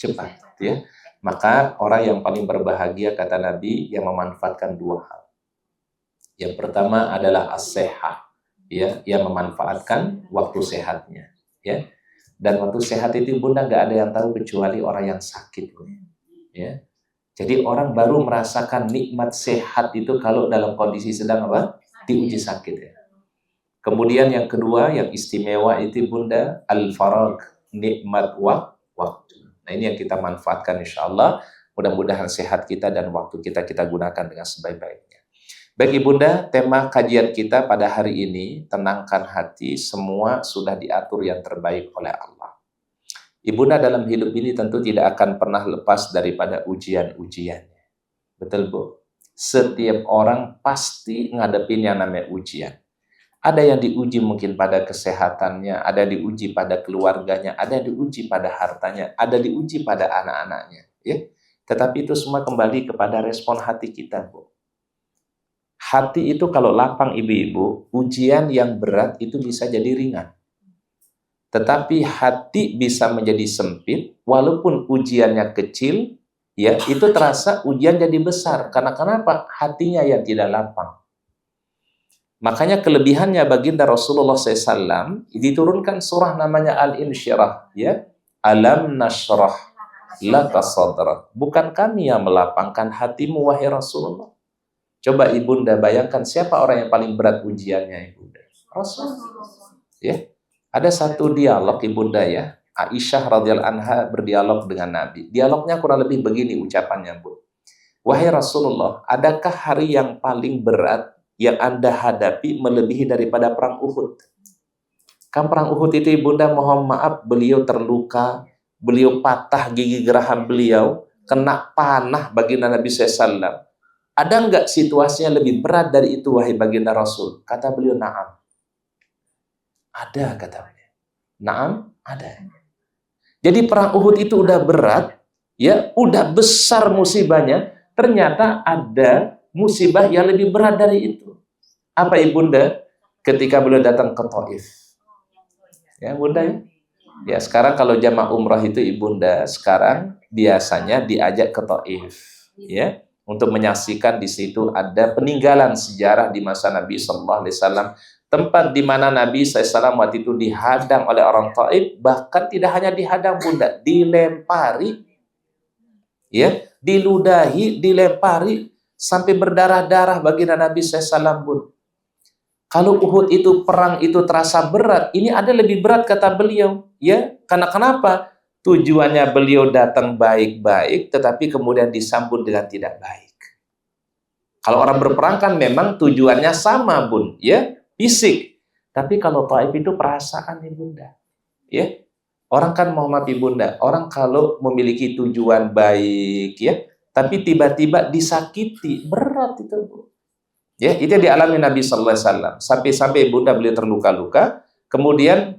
cepat ya. Maka orang yang paling berbahagia kata Nabi yang memanfaatkan 2 hal. Yang pertama adalah as-sehat. Ya, yang memanfaatkan waktu sehatnya ya. Dan waktu sehat itu bunda nggak ada yang tahu kecuali orang yang sakit ya. Jadi orang baru merasakan nikmat sehat itu kalau dalam kondisi sedang apa? Diuji sakit ya. Kemudian yang kedua yang istimewa itu bunda al-farag, nikmat waktu. Nah, ini yang kita manfaatkan insyaallah. Mudah-mudahan sehat kita dan waktu kita gunakan dengan sebaik-baiknya. Baik ibunda, tema kajian kita pada hari ini, tenangkan hati, semua sudah diatur yang terbaik oleh Allah. Ibunda dalam hidup ini tentu tidak akan pernah lepas daripada ujian-ujiannya. Betul Bu? Setiap orang pasti ngadepin yang namanya ujian. Ada yang diuji mungkin pada kesehatannya, ada diuji pada keluarganya, ada diuji pada hartanya, ada diuji pada anak-anaknya. Ya. Tetapi itu semua kembali kepada respon hati kita Bu. Hati itu kalau lapang ibu-ibu, ujian yang berat itu bisa jadi ringan. Tetapi hati bisa menjadi sempit, walaupun ujiannya kecil, ya itu terasa ujian jadi besar. Karena kenapa? Hatinya yang tidak lapang. Makanya kelebihannya baginda Rasulullah SAW diturunkan surah namanya Al-Insyirah, ya. Alam nashrah laka sadrak. Bukan kami yang melapangkan hatimu wahai Rasulullah. Coba ibunda bayangkan siapa orang yang paling berat ujiannya ibunda? Rasul. Ya. Ada satu dialog ibunda ya. Aisyah radhiyallahu anha berdialog dengan Nabi. Dialognya kurang lebih begini ucapannya, Bu. Wahai Rasulullah, adakah hari yang paling berat yang Anda hadapi melebihi daripada perang Uhud? Kan perang Uhud itu ibunda mohon maaf beliau terluka, beliau patah gigi geraham beliau, kena panah baginda Nabi SAW. Ada enggak situasinya lebih berat dari itu wahai baginda Rasul? Kata beliau, na'am. Ada kata beliau. Na'am, ada. Jadi perang Uhud itu udah berat, ya, udah besar musibahnya. Ternyata ada musibah yang lebih berat dari itu. Apa ibunda? Ketika beliau datang ke Taif. Ya, bunda ya. Ya, sekarang kalau jamaah umrah itu ibunda, sekarang biasanya diajak ke Taif, ya, untuk menyaksikan di situ ada peninggalan sejarah di masa Nabi Sallallahu Alaihi Wasallam, tempat di mana Nabi SAW waktu itu dihadang oleh orang Taif, bahkan tidak hanya dihadang bunda, dilempari, ya, diludahi, dilempari sampai berdarah-darah baginda Nabi SAW, Bun. Kalau Uhud itu perang itu terasa berat, ini ada lebih berat kata beliau, ya. Karena kenapa? Tujuannya beliau datang baik-baik, tetapi kemudian disambut dengan tidak baik. Kalau orang berperang kan memang tujuannya sama, Bun, ya, fisik. Tapi kalau Taif itu perasaan, ibunda, ya. Orang kan mau maaf ibunda, orang kalau memiliki tujuan baik, ya, tapi tiba-tiba disakiti, berat itu, Bu. Ya, itu yang dialami Nabi Sallallahu Alaihi Wasallam. Sampai-sampai ibunda beliau terluka-luka, kemudian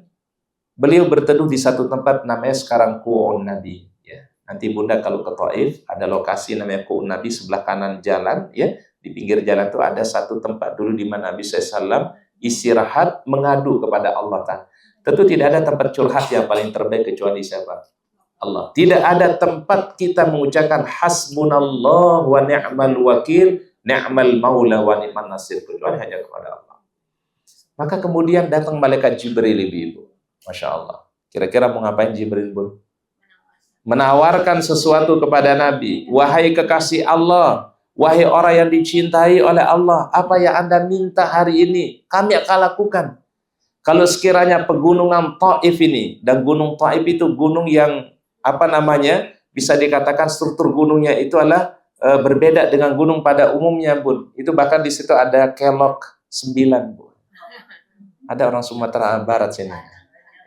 beliau berteduh di satu tempat namanya sekarang Qu'un Nabi. Ya, nanti ibunda kalau ke Taif ada lokasi namanya Qu'un Nabi sebelah kanan jalan, ya, di pinggir jalan itu ada satu tempat dulu di mana Nabi SAW istirahat mengadu kepada Allah Ta'ala. Tentu tidak ada tempat curhat yang paling terbaik kecuali siapa? Allah. Tidak ada tempat kita mengucapkan hasbunallah wa ni'mal wakil, ni'mal maula wa ni'man nasir, kecuali hanya kepada Allah. Maka kemudian datang malaikat Jibril, ibu. Masya Allah. Kira-kira mau ngapain Jibril, Bu? Menawarkan sesuatu kepada Nabi. Wahai kekasih Allah, wahai orang yang dicintai oleh Allah, apa yang Anda minta hari ini, kami akan lakukan. Kalau sekiranya pegunungan Taif ini, dan gunung Taif itu gunung yang apa namanya, bisa dikatakan struktur gunungnya itu adalah berbeda dengan gunung pada umumnya, Bun. Itu bahkan di situ ada kelok 9, Bu. Ada orang Sumatera Barat sini.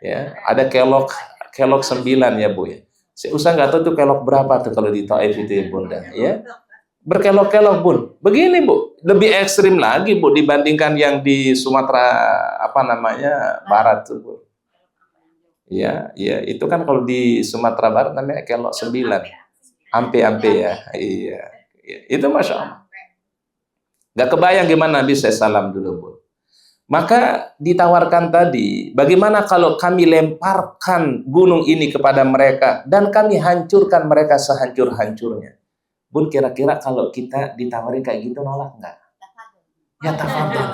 Ya, ada kelok 9 ya, Bu ya. Saya usah nggak tahu tuh kelok berapa tuh kalau di Taif itu ya, Bunda, ya. Berkelok-kelok, Bun. Begini, Bu, lebih ekstrim lagi, Bu, dibandingkan yang di Sumatera apa namanya Barat tuh, Bu. Ya, ya, itu kan kalau di Sumatera Barat namanya kelok 9. Ampe-ampe ya. Iya. Itu Masya Allah. Nggak kebayang gimana Nabi SAW dulu, Bu. Maka ditawarkan tadi, bagaimana kalau kami lemparkan gunung ini kepada mereka dan kami hancurkan mereka sehancur-hancurnya. Bun, kira-kira kalau kita ditawarin kayak gitu nolak nggak? Ya tafadhol.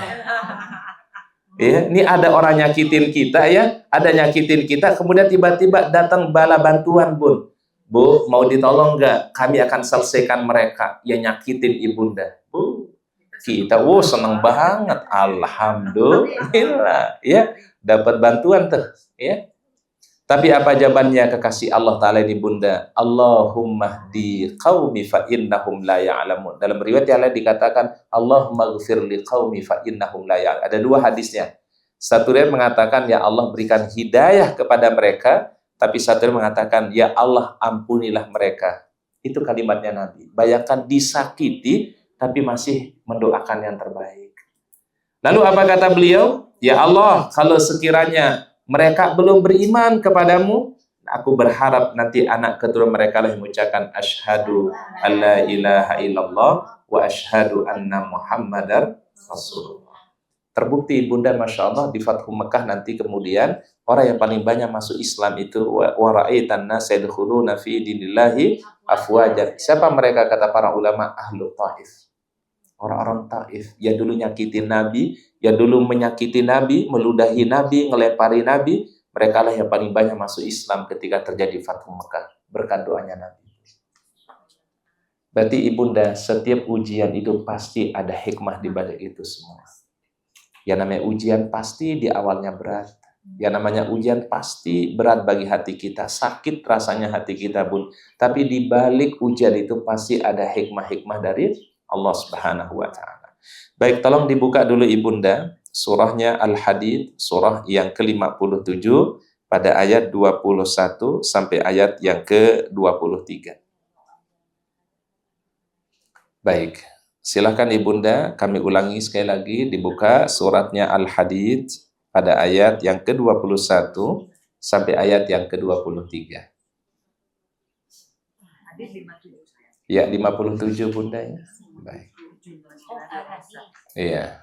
Ya, ini ada orang nyakitin kita ya, ada nyakitin kita, kemudian tiba-tiba datang bala bantuan, Bun. Bu, mau ditolong nggak? Kami akan selesaikan mereka yang nyakitin ibunda. Bu, kita, seneng banget, alhamdulillah, ya, dapat bantuan tuh, ya. Tapi apa jawabannya kekasih Allah Ta'ala ini, Bunda? Allahumma hdi qaumi fa innahum la ya'lamun. Dalam riwayat yang lain dikatakan, Allahumma ghfir li qaumi fa innahum la ya'lamun. Ada dua hadisnya. Satu riwayat mengatakan, ya Allah berikan hidayah kepada mereka. Tapi satu riwayat mengatakan, ya Allah ampunilah mereka. Itu kalimatnya Nabi. Bayangkan disakiti, tapi masih mendoakan yang terbaik. Lalu apa kata beliau? Ya Allah, kalau sekiranya mereka belum beriman kepadamu, aku berharap nanti anak keturunan mereka lah mengucapkan asyhadu alla ilaha illallah wa asyhadu anna muhammadar rasulullah. Terbukti Bunda, Masya Allah, di Fathu Mekah nanti kemudian orang yang paling banyak masuk Islam itu wa ra'aitan nasa yadkhuluna fi dinillahi afwajan. Siapa mereka? Kata para ulama, ahlu Taif. Orang-orang Taif yang dulu nyakitin Nabi, yang dulu menyakiti Nabi, meludahi Nabi, ngelempari Nabi, mereka lah yang paling banyak masuk Islam ketika terjadi Fathu Mekah berkat doanya Nabi. Berarti ibunda, setiap ujian itu pasti ada hikmah di balik itu semua. Yang namanya ujian pasti di awalnya berat. Yang namanya ujian pasti berat bagi hati kita. Sakit rasanya hati kita, Bun. Tapi di balik ujian itu pasti ada hikmah-hikmah dari Allah Subhanahu wa Ta'ala. Baik, tolong dibuka dulu ibunda surahnya Al-Hadid, surah yang ke-57 pada ayat 21 sampai ayat yang ke-23. Baik, silakan ibunda, kami ulangi sekali lagi, dibuka suratnya Al-Hadid pada ayat yang ke-21 sampai ayat yang ke-23. Ya, 57 bunda ya. Baik. Iya.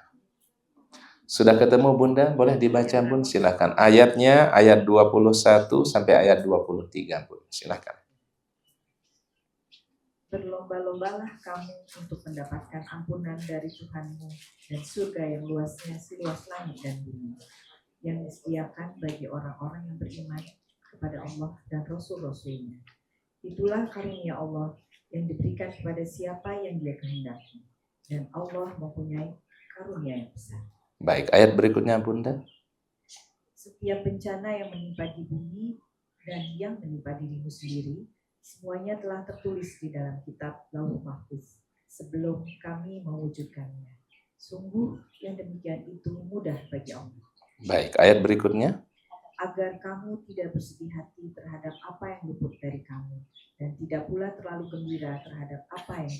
Sudah ketemu bunda? Boleh dibaca bun, silakan. Ayatnya ayat 21 sampai ayat 23 bun, silakan. Berlomba-lombalah kamu untuk mendapatkan ampunan dari Tuhanmu dan surga yang luasnya seluas langit dan bumi, yang disediakan bagi orang-orang yang beriman kepada Allah dan Rasul-Rasulnya. Itulah karunia Allah yang diberikan kepada siapa yang Dia kehendaki, dan Allah mempunyai karunia yang besar. Baik, ayat berikutnya bunda. Setiap bencana yang menimpa di bumi dan yang menimpa dirimu sendiri, semuanya telah tertulis di dalam kitab Lauh Mahfuz sebelum kami mewujudkannya. Sungguh yang demikian itu mudah bagi Allah. Baik, ayat berikutnya. Agar kamu tidak bersedih hati terhadap apa yang luput dari kamu, dan tidak pula terlalu gembira terhadap apa yang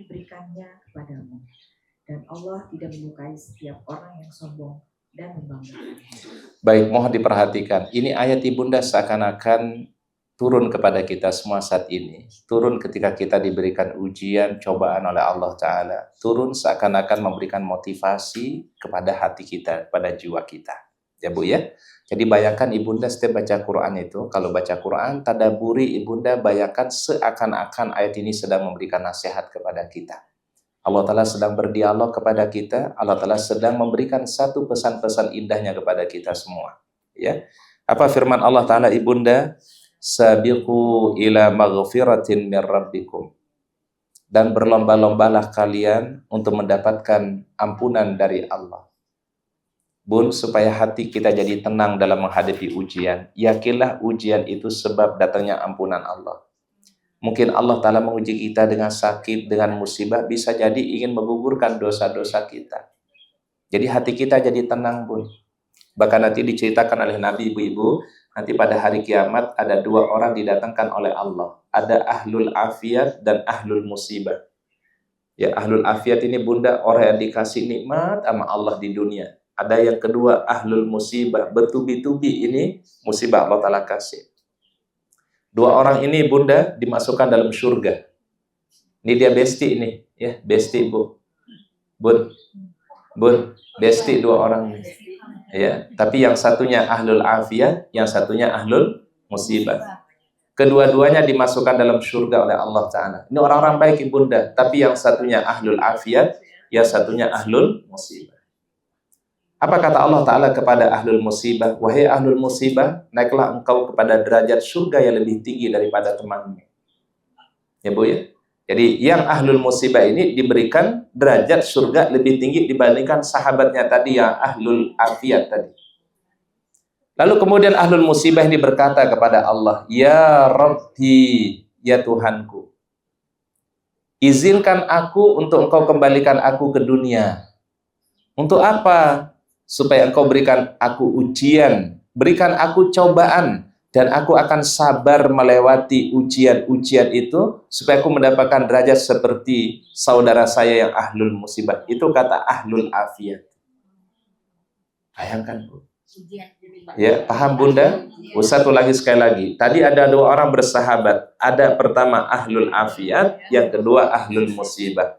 diberikannya kepadamu. Dan Allah tidak menyukai setiap orang yang sombong dan membanggakan. Baik, mohon diperhatikan. Ini ayat ibunda seakan-akan turun kepada kita semua saat ini. Turun ketika kita diberikan ujian, cobaan oleh Allah Ta'ala. Turun seakan-akan memberikan motivasi kepada hati kita, pada jiwa kita. Ya Bu ya. Jadi bayangkan ibunda setiap baca Quran itu, kalau baca Quran, tadaburi ibunda, bayangkan seakan-akan ayat ini sedang memberikan nasihat kepada kita. Allah Ta'ala sedang berdialog kepada kita. Allah Ta'ala sedang memberikan satu pesan-pesan indahnya kepada kita semua. Ya. Apa firman Allah Ta'ala ibunda? Sabiqu ila maghfiratin min rabbikum. Dan berlomba-lombalah kalian untuk mendapatkan ampunan dari Allah. Bun, supaya hati kita jadi tenang dalam menghadapi ujian. Yakinlah ujian itu sebab datangnya ampunan Allah. Mungkin Allah Ta'ala menguji kita dengan sakit, dengan musibah, bisa jadi ingin menggugurkan dosa-dosa kita. Jadi hati kita jadi tenang, Bun. Bahkan nanti diceritakan oleh Nabi, ibu-ibu, nanti pada hari kiamat ada dua orang didatangkan oleh Allah. Ada ahlul afiyat dan ahlul musibah. Ya, ahlul afiyat ini bunda, orang yang dikasih nikmat sama Allah di dunia. Ada yang kedua ahlul musibah, bertubi-tubi ini musibah Allah Ta'ala kasih. Dua orang ini bunda dimasukkan dalam surga. Ini dia besti ini, ya besti bu, bun, besti dua orang ini. Ya, tapi yang satunya ahlul afiyah, yang satunya ahlul musibah. Kedua-duanya dimasukkan dalam surga oleh Allah Ta'ala. Ini orang-orang baik ibunda, tapi yang satunya ahlul afiyah, yang satunya ahlul musibah. Apa kata Allah Ta'ala kepada ahlul musibah? Wahai ahlul musibah, naiklah engkau kepada derajat surga yang lebih tinggi daripada temanmu. Ya Bu ya. Jadi yang ahlul musibah ini diberikan derajat surga lebih tinggi dibandingkan sahabatnya tadi yang ahlul afiyat tadi. Lalu kemudian ahlul musibah ini berkata kepada Allah, Ya Rabbi, ya Tuhanku, izinkan aku untuk engkau kembalikan aku ke dunia. Untuk apa? Supaya engkau berikan aku ujian, berikan aku cobaan, dan aku akan sabar melewati ujian-ujian itu, supaya aku mendapatkan derajat seperti saudara saya yang ahlul musibah. Itu kata ahlul afiyat. Bayangkan Bu. Ya, paham bunda? Satu lagi sekali lagi. Tadi ada dua orang bersahabat. Ada pertama ahlul afiyat, yang kedua ahlul musibah.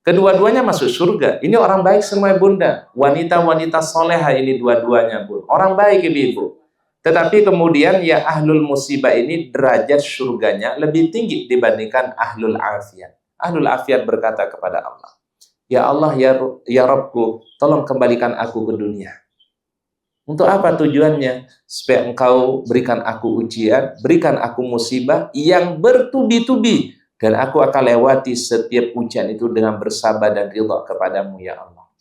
Kedua-duanya masuk surga. Ini orang baik semua bunda. Wanita-wanita soleha ini dua-duanya bun. Orang baik ibu-ibu. Tetapi kemudian ya ahlul musibah ini derajat surganya lebih tinggi dibandingkan ahlul afiyat. Ahlul Afiyat berkata kepada Allah, ya Allah, ya Rabbku, tolong kembalikan aku ke dunia. Untuk apa tujuannya? Supaya engkau berikan aku ujian, berikan aku musibah yang bertubi-tubi, dan aku akan lewati setiap ujian itu dengan bersabar dan ridha kepadamu ya Allah.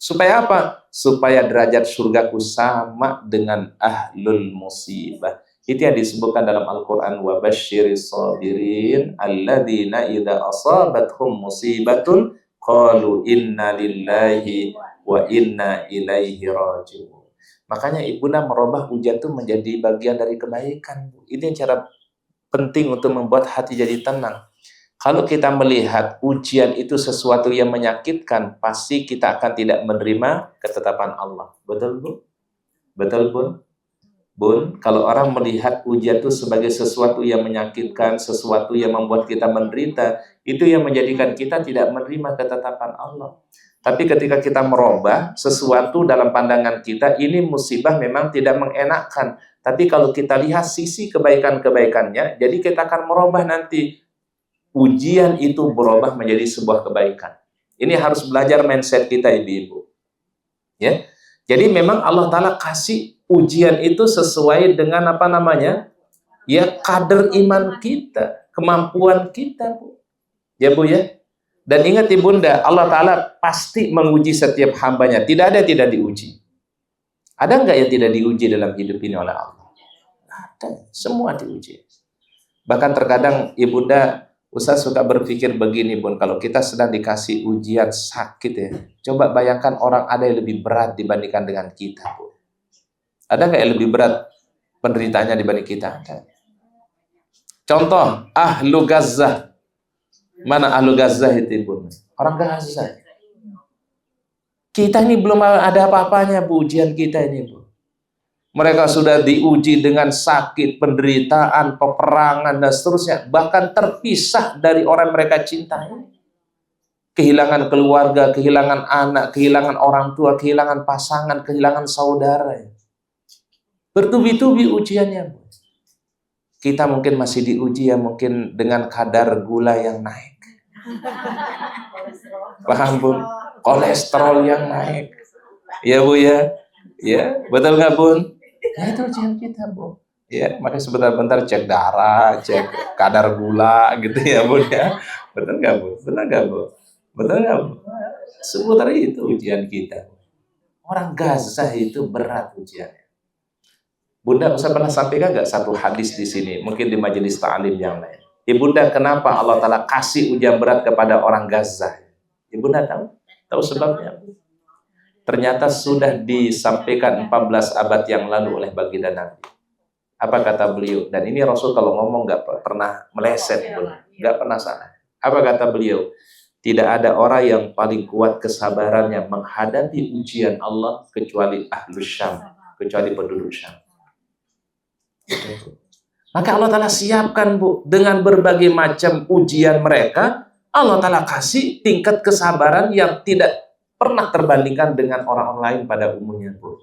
Supaya apa? Supaya derajat surgaku sama dengan ahlul musibah. Itu yang disebutkan dalam Al-Quran, wa basyiris sabirin alladzina idza asabathum musibatun qalu inna lillahi wa inna ilaihi raji'un. Makanya ibunda merubah ujian itu menjadi bagian dari kebaikan. Ini cara penting untuk membuat hati jadi tenang. Kalau kita melihat ujian itu sesuatu yang menyakitkan, pasti kita akan tidak menerima ketetapan Allah. Betul, Bu? Betul, Bun? Bun, kalau orang melihat ujian itu sebagai sesuatu yang menyakitkan, sesuatu yang membuat kita menderita, itu yang menjadikan kita tidak menerima ketetapan Allah. Tapi ketika kita merubah sesuatu dalam pandangan kita, ini musibah memang tidak mengenakkan. Tapi kalau kita lihat sisi kebaikan-kebaikannya, jadi kita akan merubah nanti. Ujian itu berubah menjadi sebuah kebaikan. Ini harus belajar mindset kita, ibu-ibu. Ya. Jadi memang Allah Ta'ala kasih ujian itu sesuai dengan apa namanya? Ya, kadar iman kita, kemampuan kita, Bu. Ya, Bu ya. Dan ingat ibunda, Allah Ta'ala pasti menguji setiap hambanya. Tidak ada yang tidak diuji. Ada nggak yang tidak diuji dalam hidup ini oleh Allah? Ada, semua diuji. Bahkan terkadang ibunda, Ustaz suka berpikir begini, Bun, kalau kita sedang dikasih ujian sakit ya, coba bayangkan orang ada yang lebih berat dibandingkan dengan kita, Bu. Ada nggak yang lebih berat penderitaannya dibanding kita? Ada. Contoh, Ahlu Gaza. Mana Ahlu Gaza itu, Bun? Orang Gaza. Kita ini belum ada apa-apanya, Bu, ujian kita ini, Bu. Mereka sudah diuji dengan sakit, penderitaan, peperangan, dan seterusnya. Bahkan terpisah dari orang mereka cintai. Kehilangan keluarga, kehilangan anak, kehilangan orang tua, kehilangan pasangan, kehilangan saudara. Bertubi-tubi ujiannya. Kita mungkin masih diuji ya mungkin dengan kadar gula yang naik. Paham, Bun? Kolesterol yang naik. Ya, Bu ya? Ya, betul nggak, Bun? Ya, itu ujian kita, Bu. Ya, makanya sebentar-bentar cek darah, cek kadar gula gitu ya, Bu ya. Betul nggak, Bu? Betul nggak, Bu? Betul nggak, Bu? Seputar itu ujian kita. Orang Gaza itu berat ujiannya. Bunda, saya pernah sampaikan nggak satu hadis di sini, mungkin di majelis ta'lim yang lain. Ibunda, kenapa Allah Ta'ala kasih ujian berat kepada orang Gaza? Ibunda tahu? Tahu sebabnya? Ternyata sudah disampaikan 14 abad yang lalu oleh baginda Nabi. Apa kata beliau? Dan ini Rasul kalau ngomong nggak pernah meleset, nggak pernah salah. Apa kata beliau? Tidak ada orang yang paling kuat kesabarannya menghadapi ujian Allah kecuali Ahlus Syam, kecuali penduduk Syam. Maka Allah Ta'ala siapkan, Bu, dengan berbagai macam ujian mereka, Allah Ta'ala kasih tingkat kesabaran yang tidak pernah terbandingkan dengan orang-orang lain pada umumnya, Bu.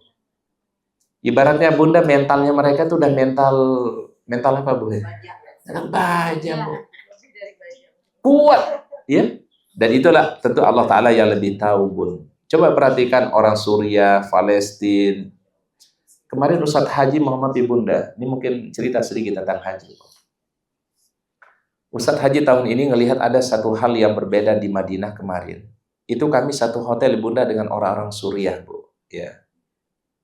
Ibaratnya Bunda, mentalnya mereka itu udah mental apa, Bu? Mental baja, Bu. Kuat, ya. Dan itulah tentu Allah Ta'ala yang lebih tahu, Bun. Coba perhatikan orang Suriah, Palestina. Kemarin Ustadz Haji Muhammad Ibunda, ini mungkin cerita sedikit tentang haji. Ustadz Haji tahun ini ngelihat ada satu hal yang berbeda di Madinah kemarin. Itu kami satu hotel Bunda dengan orang-orang Suriah, Bu. Ya.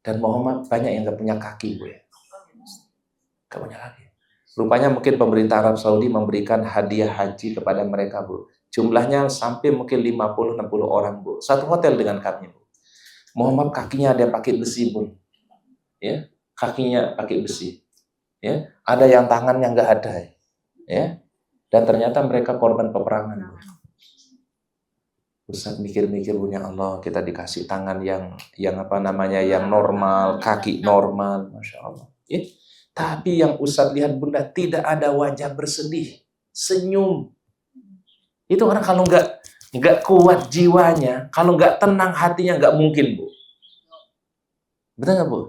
Dan Muhammad banyak yang gak punya kaki, Bu. Ya. Gak punya kaki. Rupanya mungkin pemerintah Arab Saudi memberikan hadiah haji kepada mereka, Bu. Jumlahnya sampai mungkin 50-60 orang, Bu. Satu hotel dengan kami, Bu. Muhammad kakinya ada yang pakai besi, Bu. Ya, kakinya pakai besi. Ya, ada yang tangannya nggak ada. Ya. Dan ternyata mereka korban peperangan, Bu. Ustaz mikir-mikir, punya Allah, kita dikasih tangan yang apa namanya, yang normal, kaki normal, Masya Allah. Ya. Tapi yang Ustaz lihat, Bunda, tidak ada wajah bersedih, senyum. Itu orang kalau nggak kuat jiwanya, kalau nggak tenang hatinya, nggak mungkin, Bu. Betul nggak, Bu?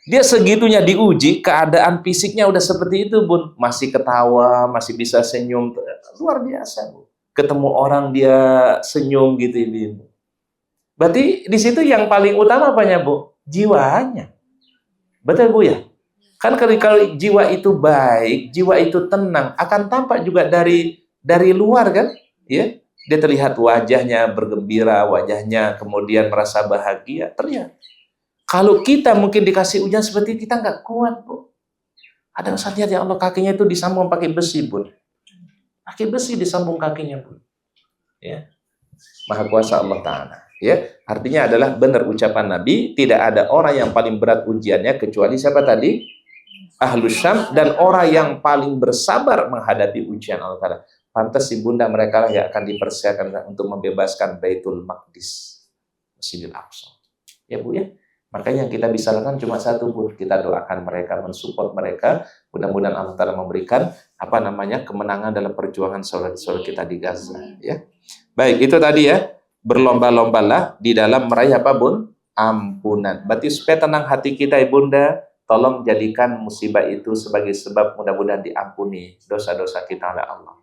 Dia segitunya diuji, keadaan fisiknya udah seperti itu, Bun. Masih ketawa, masih bisa senyum. Luar biasa, Bu. ketemu orang dia senyum gitu Ibu. Berarti di situ yang paling utama apanya Bu? Jiwanya. Betul Bu ya? Kan kalau jiwa itu baik, jiwa itu tenang, akan tampak juga dari luar kan? Ya, dia terlihat wajahnya bergembira, wajahnya kemudian merasa bahagia, terlihat. Kalau kita mungkin dikasih ujian seperti itu, kita nggak kuat Bu. Ada saat lihat ya Allah kakinya itu disambung pakai besi Bun. Pakai besi disambung kakinya Bun. Ya. Maha kuasa Allah Ta'ala. Ya, artinya adalah benar ucapan Nabi, tidak ada orang yang paling berat ujiannya kecuali siapa tadi? Ahlus Syam, dan orang yang paling bersabar menghadapi ujian Allah Ta'ala. Pantas ibunda mereka lah yang akan dipersiapkan untuk membebaskan Baitul Maqdis, Masjidil Aqsa. Ya Bu ya. Makanya yang kita bisa lakukan cuma satu Bu, kita doakan mereka, mensupport mereka. Mudah-mudahan Allah Ta'ala memberikan kemenangan dalam perjuangan saudara-saudara kita di Gaza. Ya. Baik, itu tadi ya. Berlomba-lombalah di dalam meraih apa Bun? Ampunan. Berarti supaya tenang hati kita ibunda, tolong jadikan musibah itu sebagai sebab mudah-mudahan diampuni dosa-dosa kita oleh Allah.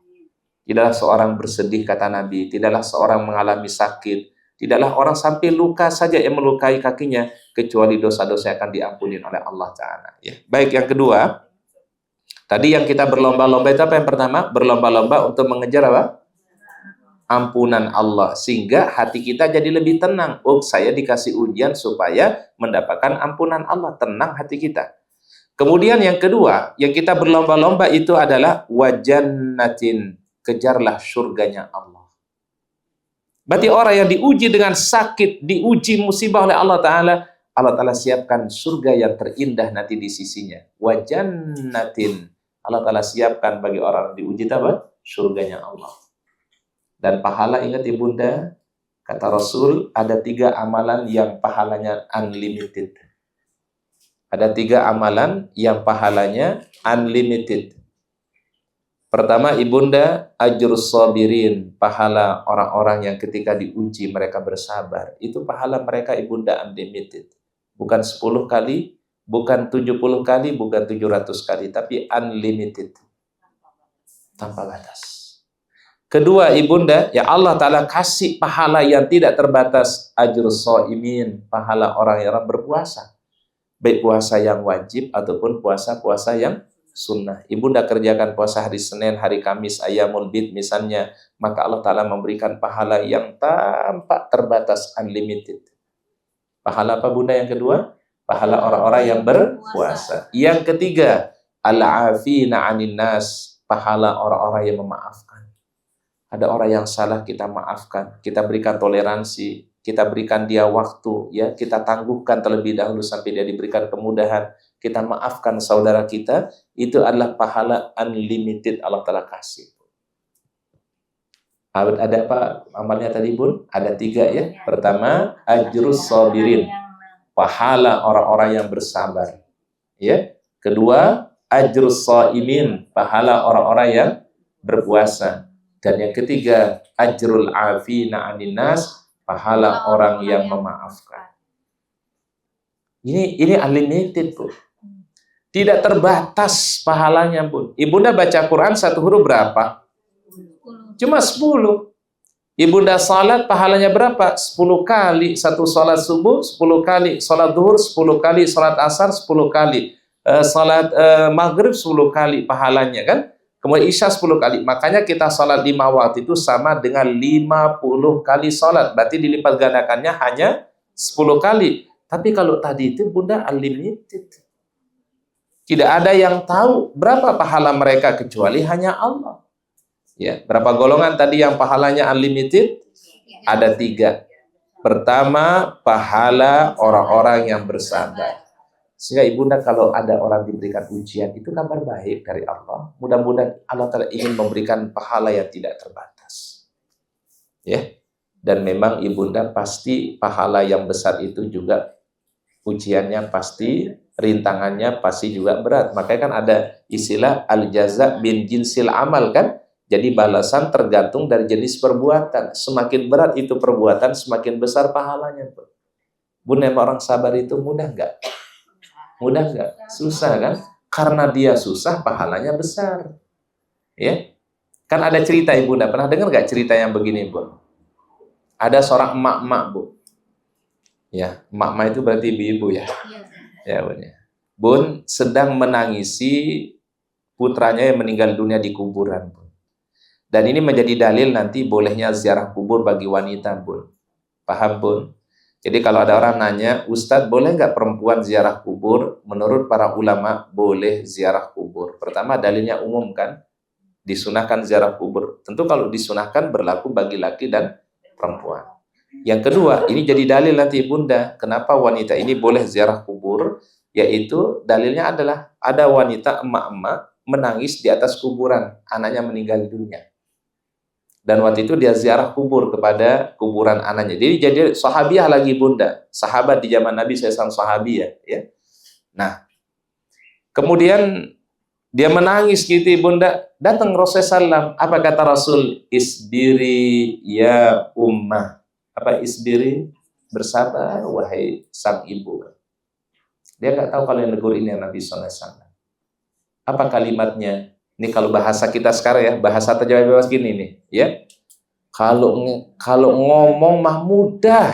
Tidaklah seorang bersedih kata Nabi, tidaklah seorang mengalami sakit, tidaklah orang sampai luka saja yang melukai kakinya, kecuali dosa-dosa yang akan diampuni oleh Allah Ta'ala. Ya. Baik, yang kedua, tadi yang kita berlomba-lomba itu apa yang pertama? Berlomba-lomba untuk mengejar apa? Ampunan Allah, sehingga hati kita jadi lebih tenang. Oh, saya dikasih ujian supaya mendapatkan ampunan Allah, tenang hati kita. Kemudian yang kedua, yang kita berlomba-lomba itu adalah wajannatin, kejarlah surganya Allah. Berarti orang yang diuji dengan sakit, diuji musibah oleh Allah Ta'ala siapkan surga yang terindah nanti di sisinya. Wajannatin, Allah Ta'ala siapkan bagi orang yang diuji apa? Surganya Allah. Dan pahala, ingat ibunda, kata Rasul, ada 3 amalan yang pahalanya unlimited. Ada 3 amalan yang pahalanya unlimited. Pertama, ibunda, ajrus sabirin, pahala orang-orang yang ketika diuji mereka bersabar. Itu pahala mereka ibunda unlimited. Bukan 10 kali, bukan 70 kali, bukan 700 kali, tapi unlimited. Tanpa batas. Kedua ibunda, ya Allah Ta'ala kasih pahala yang tidak terbatas, ajrus shaimin, pahala orang yang berpuasa. Baik puasa yang wajib ataupun puasa-puasa yang sunnah. Ibunda kerjakan puasa hari Senin, hari Kamis, Ayyamul Bid misalnya, maka Allah Ta'ala memberikan pahala yang tanpa terbatas, unlimited. Pahala apa bunda yang kedua? Pahala orang-orang yang berpuasa. Yang ketiga, al-afina 'anin nas, pahala orang-orang yang memaafkan. Ada orang yang salah, kita maafkan, kita berikan toleransi, kita berikan dia waktu, ya, kita tangguhkan terlebih dahulu sampai dia diberikan kemudahan, kita maafkan saudara kita, itu adalah pahala unlimited Allah Ta'ala kasih. Ada apa amalnya tadi Bun? Ada 3 ya. Pertama, ajrus sabirin, pahala orang-orang yang bersabar. Ya. Kedua, ajrus shaimin, pahala orang-orang yang berpuasa. Dan yang ketiga, ajrul afina 'anin nas, pahala orang yang memaafkan. Ini unlimited, Bu. Tidak terbatas pahalanya, Bu. Ibunda baca Quran 1 huruf berapa? Cuma 10. Ibunda salat pahalanya berapa? 10 kali. 1 salat subuh 10 kali, salat zuhur 10 kali, salat asar 10 kali, salat maghrib 10 kali pahalanya kan? Kemudian Isya 10 kali. Makanya kita salat 5 waktu itu sama dengan 50 kali salat. Berarti dilipat gandakannya hanya 10 kali. Tapi kalau tadi itu bunda unlimited. Tidak ada yang tahu berapa pahala mereka kecuali hanya Allah. Ya, berapa golongan tadi yang pahalanya unlimited? Ada 3. Pertama, pahala orang-orang yang bersabar. Sehingga ibunda kalau ada orang diberikan ujian, itu kabar baik dari Allah. Mudah-mudahan Allah Ta'ala ingin memberikan pahala yang tidak terbatas. Ya. Dan memang ibunda pasti pahala yang besar itu juga ujiannya pasti, rintangannya pasti juga berat. Makanya kan ada istilah al-jaza bin jinsil amal kan? Jadi balasan tergantung dari jenis perbuatan. Semakin berat itu perbuatan, semakin besar pahalanya. Bunda, orang sabar itu mudah nggak? Mudah nggak? Susah kan? Karena dia susah, pahalanya besar. Ya. Kan ada cerita Ibunda, pernah dengar nggak cerita yang begini, Bu? Ada seorang emak-emak, Bu. Ya, emak-emak itu berarti ibu-ibu ya. Ya, Bun. Bun sedang menangisi putranya yang meninggal dunia di kuburan, Bun. Dan ini menjadi dalil nanti bolehnya ziarah kubur bagi wanita, Bun. Paham, Bun? Jadi kalau ada orang nanya, Ustadz boleh nggak perempuan ziarah kubur? Menurut para ulama, boleh ziarah kubur. Pertama, dalilnya umum kan? Disunahkan ziarah kubur. Tentu kalau disunahkan berlaku bagi laki dan perempuan. Yang kedua, ini jadi dalil nanti Bunda, kenapa wanita ini boleh ziarah kubur, yaitu dalilnya adalah ada wanita emak-emak menangis di atas kuburan, anaknya meninggal dunia. Dan waktu itu dia ziarah kubur kepada kuburan anaknya. Jadi sahabiah lagi Bunda, sahabat di zaman Nabi SAW sahabiah. Ya. Nah, kemudian dia menangis gitu Bunda, datang Rasulullah SAW. Apa kata Rasul? Isbiri ya ummah. Apa isbiri? Bersabar wahai sang ibu. Dia nggak tahu kalau yang negur ini Nabi SAW. Apa kalimatnya? Ini kalau bahasa kita sekarang ya, bahasa terjawab bebas gini nih, ya. Kalau ngomong mah mudah.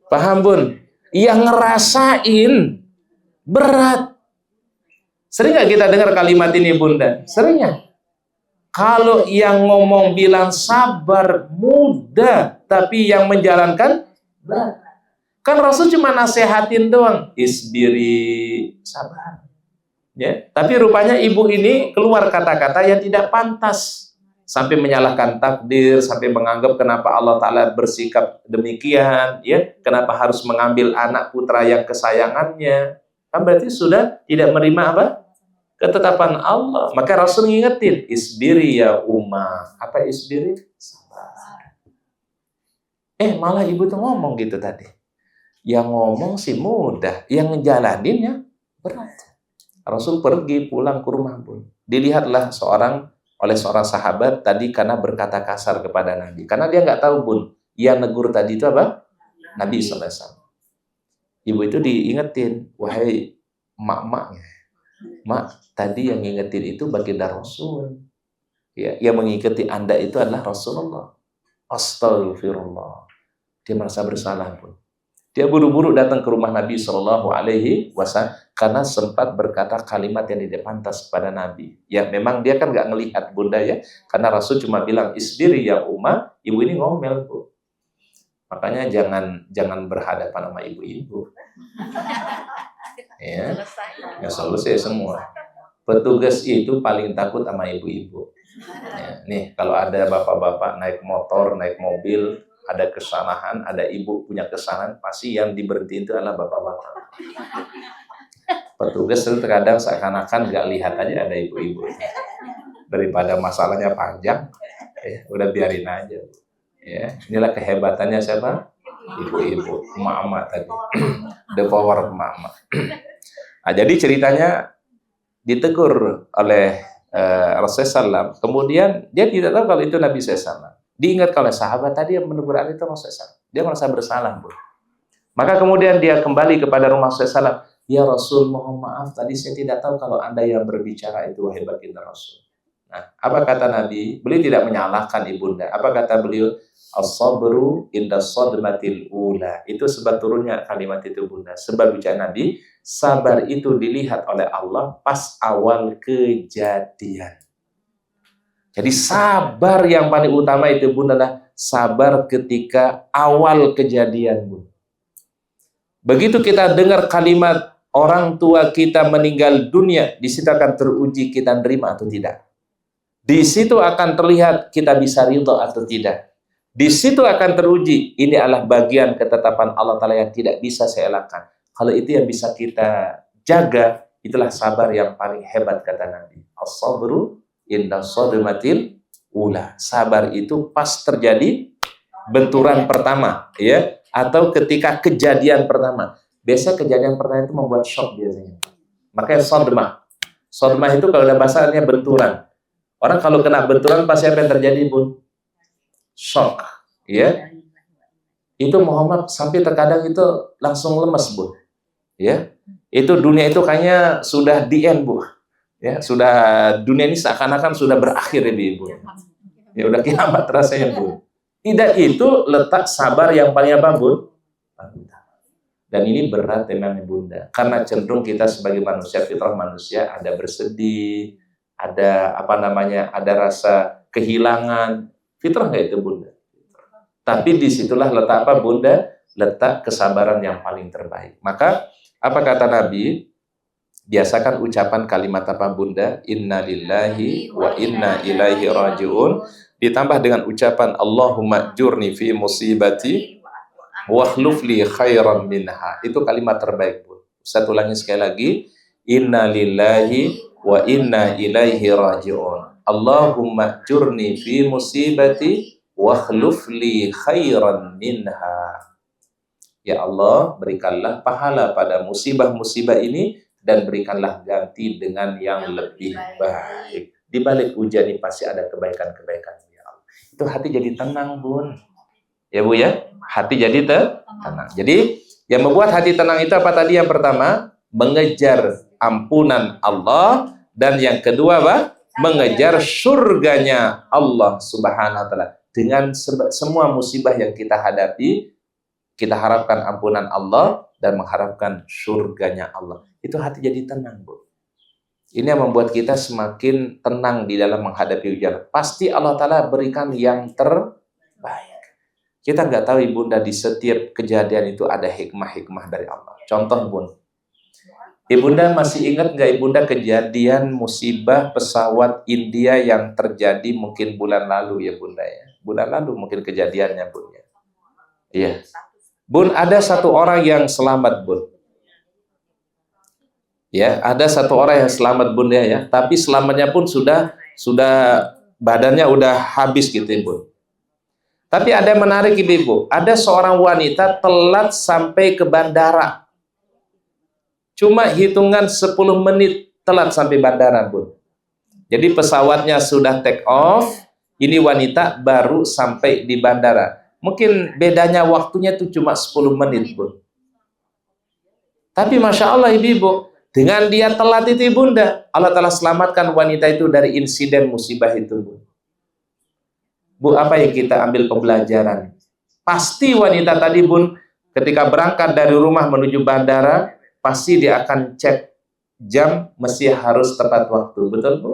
Paham, Bun? Yang ngerasain berat. Sering nggak kita dengar kalimat ini, Bunda? Sering ya? Kalau yang ngomong bilang sabar mudah, tapi yang menjalankan berat. Kan Rasul cuma nasehatin doang, isbiri, sabar. Ya, tapi rupanya ibu ini keluar kata-kata yang tidak pantas, sampai menyalahkan takdir, sampai menganggap kenapa Allah Ta'ala bersikap demikian, ya, kenapa harus mengambil anak putra yang kesayangannya. Kan berarti sudah tidak menerima apa? Ketetapan Allah. Maka Rasul ngingetin, isbiri ya ummah. Apa isbiri? Sabar. Malah ibu tuh ngomong gitu tadi. Yang ngomong sih mudah, yang ngejalaninnya berat. Rasul pergi pulang ke rumah, Bun. Dilihatlah oleh seorang sahabat tadi karena berkata kasar kepada Nabi. Karena dia nggak tahu, Bun, yang negur tadi itu apa? Nabi SAW. Ibu itu diingetin, wahai emak-emaknya. Mak, tadi yang ngingetin itu baginda Rasul. Ya, yang mengikuti Anda itu adalah Rasulullah. Astagfirullah. Dia merasa bersalah, Bun. Dia buru-buru datang ke rumah Nabi SAW karena sempat berkata kalimat yang tidak pantas kepada Nabi. Ya memang dia kan nggak ngelihat Bunda ya, karena Rasul cuma bilang isbiri ya ummah, ibu ini ngomel, Bu. Makanya jangan berhadapan sama ibu-ibu. Ya, nggak selesai semua. Petugas itu paling takut sama ibu-ibu. Ya, nih kalau ada bapak-bapak naik motor, naik mobil, ada kesalahan, ada ibu punya kesalahan, pasti yang diberhentiin itu adalah bapak-bapak. Petugas itu terkadang seakan-akan nggak lihat aja ada ibu-ibu. Daripada masalahnya panjang, udah biarin aja. Ya, inilah kehebatannya siapa? Ibu-ibu, emak-emak tadi. The power emak-emak. Nah, jadi ceritanya ditegur oleh Rasulullah SAW. Kemudian dia tidak tahu kalau itu Nabi SAW. Diingat oleh sahabat tadi yang menegur itu Rasulullah SAW. Dia merasa bersalah, Bu. Maka kemudian dia kembali kepada rumah Rasulullah SAW. Ya Rasul, mohon maaf, tadi saya tidak tahu kalau Anda yang berbicara itu wahai baginda Rasul. Nah, apa kata Nabi? Beliau tidak menyalahkan ibunda. Apa kata beliau? As-sabru inda sadmatil ula. Itu sebab turunnya kalimat itu, Bunda. Sebab bicara Nabi, sabar itu dilihat oleh Allah pas awal kejadian. Jadi sabar yang paling utama itu, Bunda, adalah sabar ketika awal kejadian, Bunda. Begitu kita dengar kalimat orang tua kita meninggal dunia, di situ akan teruji kita nerima atau tidak. Di situ akan terlihat kita bisa ridho atau tidak. Di situ akan teruji, ini adalah bagian ketetapan Allah Ta'ala yang tidak bisa saya elakkan. Kalau itu yang bisa kita jaga, itulah sabar yang paling hebat, kata Nabi. As-sabru inda sadmatil ula. Sabar itu pas terjadi benturan pertama, ya, atau ketika kejadian pertama. Biasa kejadian pertama itu membuat shock biasanya. Makanya sadmah. Sadmah itu kalau dalam bahasa artinya benturan. Orang kalau kena benturan pasti apa yang terjadi, Bun? Shock, ya. Itu Muhammad sampai terkadang itu langsung lemes, Bu. Ya. Itu dunia itu kayaknya sudah the end, Bu. Ya, sudah dunia ini seakan-akan sudah berakhir ya Ibu. Ya udah kiamat rasanya Bu. Tidak, itu letak sabar yang paling apa Bu? Dan ini berat memang Bunda. Karena cenderung kita sebagai manusia, fitrah manusia ada bersedih, ada apa namanya, ada rasa kehilangan. Fitrah nggak itu Bunda? Tapi disitulah letak apa Bunda? Letak kesabaran yang paling terbaik. Maka apa kata Nabi? Biasakan ucapan kalimat apa Bunda? Inna lillahi wa inna ilaihi raji'un. Ditambah dengan ucapan Allahumma jurni fi musibati wakhluf li khairan minha. Itu kalimat terbaik Bun. Saya ulangi sekali lagi. Inna lillahi wa inna ilaihi raji'un. Allahumma jurni fi musibati wakhluf li khairan minha. Ya Allah, berikanlah pahala pada musibah-musibah ini dan berikanlah ganti dengan yang lebih baik. Di balik ujian ini pasti ada kebaikan-kebaikan ya Allah. Itu hati jadi tenang Bun. Ya Bu ya, hati jadi tenang. Jadi yang membuat hati tenang itu apa tadi? Yang pertama, mengejar ampunan Allah, dan yang kedua apa? Mengejar surganya Allah Subhanahu wa taala. Dengan semua musibah yang kita hadapi, kita harapkan ampunan Allah dan mengharapkan surganya Allah. Itu hati jadi tenang, Bu. Ini yang membuat kita semakin tenang di dalam menghadapi ujian. Pasti Allah Ta'ala berikan yang terbaik. Kita nggak tahu Ibunda, di setiap kejadian itu ada hikmah-hikmah dari Allah. Contoh Bun, Ibunda masih ingat nggak Ibunda kejadian musibah pesawat India yang terjadi mungkin bulan lalu ya Bunda ya? Bulan lalu mungkin kejadiannya Bun ya. Iya. Bun, ada satu orang yang selamat Bun. Ya, ada satu orang yang selamat Bun ya. Tapi selamatnya pun sudah badannya udah habis gitu Bun. Tapi ada yang menarik Ibu. Ada seorang wanita telat sampai ke bandara. Cuma hitungan 10 menit telat sampai bandara Bun. Jadi pesawatnya sudah take off, ini wanita baru sampai di bandara. Mungkin bedanya waktunya itu cuma 10 menit Bun. Tapi Masya Allah Ibu, dengan dia telat itu Ibunda, Allah telah selamatkan wanita itu dari insiden musibah itu Bu. Bu, apa yang kita ambil pembelajaran? Pasti wanita tadi Bun, ketika berangkat dari rumah menuju bandara, pasti dia akan cek jam, mesti harus tepat waktu. Betul Bu?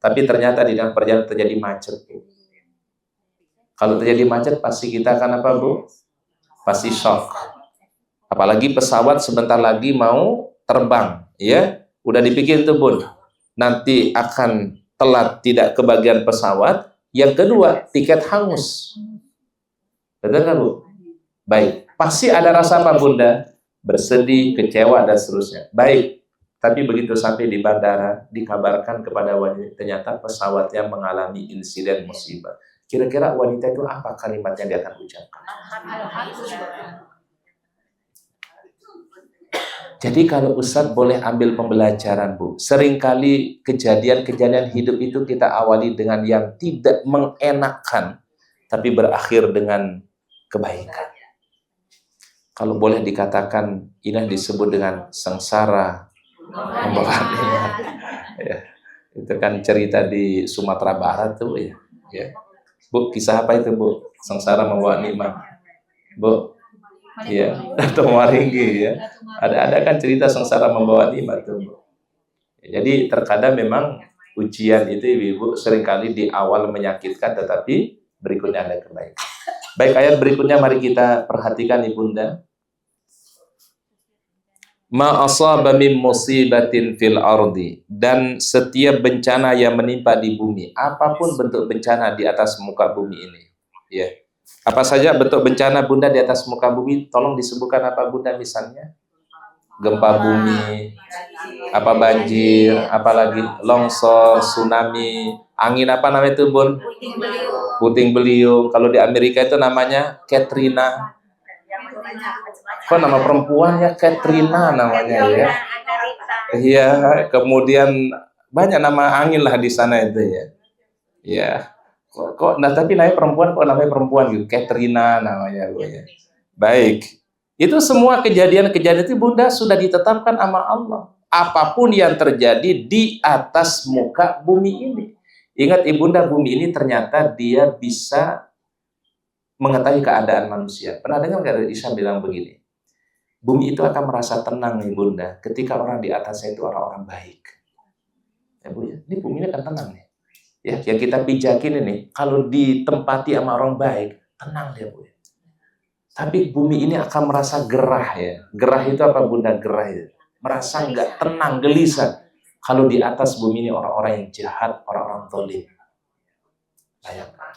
Tapi ternyata di dalam perjalanan terjadi macet Bu. Kalau terjadi macet pasti kita akan apa Bu? Pasti shock. Apalagi pesawat sebentar lagi mau terbang, ya. Udah dipikir tuh Bun, nanti akan telat, tidak kebagian pesawat. Yang kedua, tiket hangus. Betul kan Bu? Baik, pasti ada rasa apa Bunda? Bersedih, kecewa dan seterusnya. Baik, tapi begitu sampai di bandara, dikabarkan kepada wanita ternyata pesawatnya mengalami insiden musibah. Kira-kira wanita itu apa kalimatnya dia akan ucapkan? Jadi kalau Ustadz boleh ambil pembelajaran Bu, seringkali kejadian-kejadian hidup itu kita awali dengan yang tidak mengenakan, tapi berakhir dengan kebaikan. Kalau boleh dikatakan, ini disebut dengan sengsara membawa nikmat. Ya, itu kan cerita di Sumatera Barat tuh ya. Ya. Bu, kisah apa itu Bu? Sengsara membawa nikmat. Bu, iya, atau Waringgi ya. Ada kan cerita sengsara membawa nikmat tuh Bu. Jadi terkadang memang ujian itu Ibu seringkali di awal menyakitkan, tetapi berikutnya ada kebaikan. Baik, ayat berikutnya mari kita perhatikan Ibunda. Ma asaba min musibatin fil ardi, dan setiap bencana yang menimpa di bumi, apapun bentuk bencana di atas muka bumi ini, ya. Apa saja bentuk bencana Bunda di atas muka bumi? Tolong disebutkan apa Bunda misalnya? Gempa bumi, apa banjir, apalagi longsor, tsunami, angin apa namanya itu Bun? Puting beliung. Kalau di Amerika itu namanya Katrina. Kok nama perempuan ya Katrina namanya ya? Iya, kemudian banyak nama angin lah di sana itu ya. Ya. Nah tapi namanya perempuan gitu, Katrina namanya Bu ya. Baik. Itu semua kejadian-kejadian itu Bunda sudah ditetapkan sama Allah. apapun yang terjadi di atas muka bumi ini. Ingat ibunda, bumi ini ternyata dia bisa mengetahui keadaan manusia. Pernah dengar nggak Isya bilang begini? Bumi itu akan merasa tenang ibunda ketika orang di atasnya itu orang-orang baik. Ya Bu ya, ini bumi ini akan tenang nih. Ya, yang kita pijakin ini, kalau ditempati sama orang baik, tenang dia Bu. Tapi bumi ini akan merasa gerah ya. Gerah itu apa bunda? Gerah itu. Merasa nggak tenang, gelisah. Kalau di atas bumi ini orang-orang yang jahat, orang-orang zalim. Bayangkan.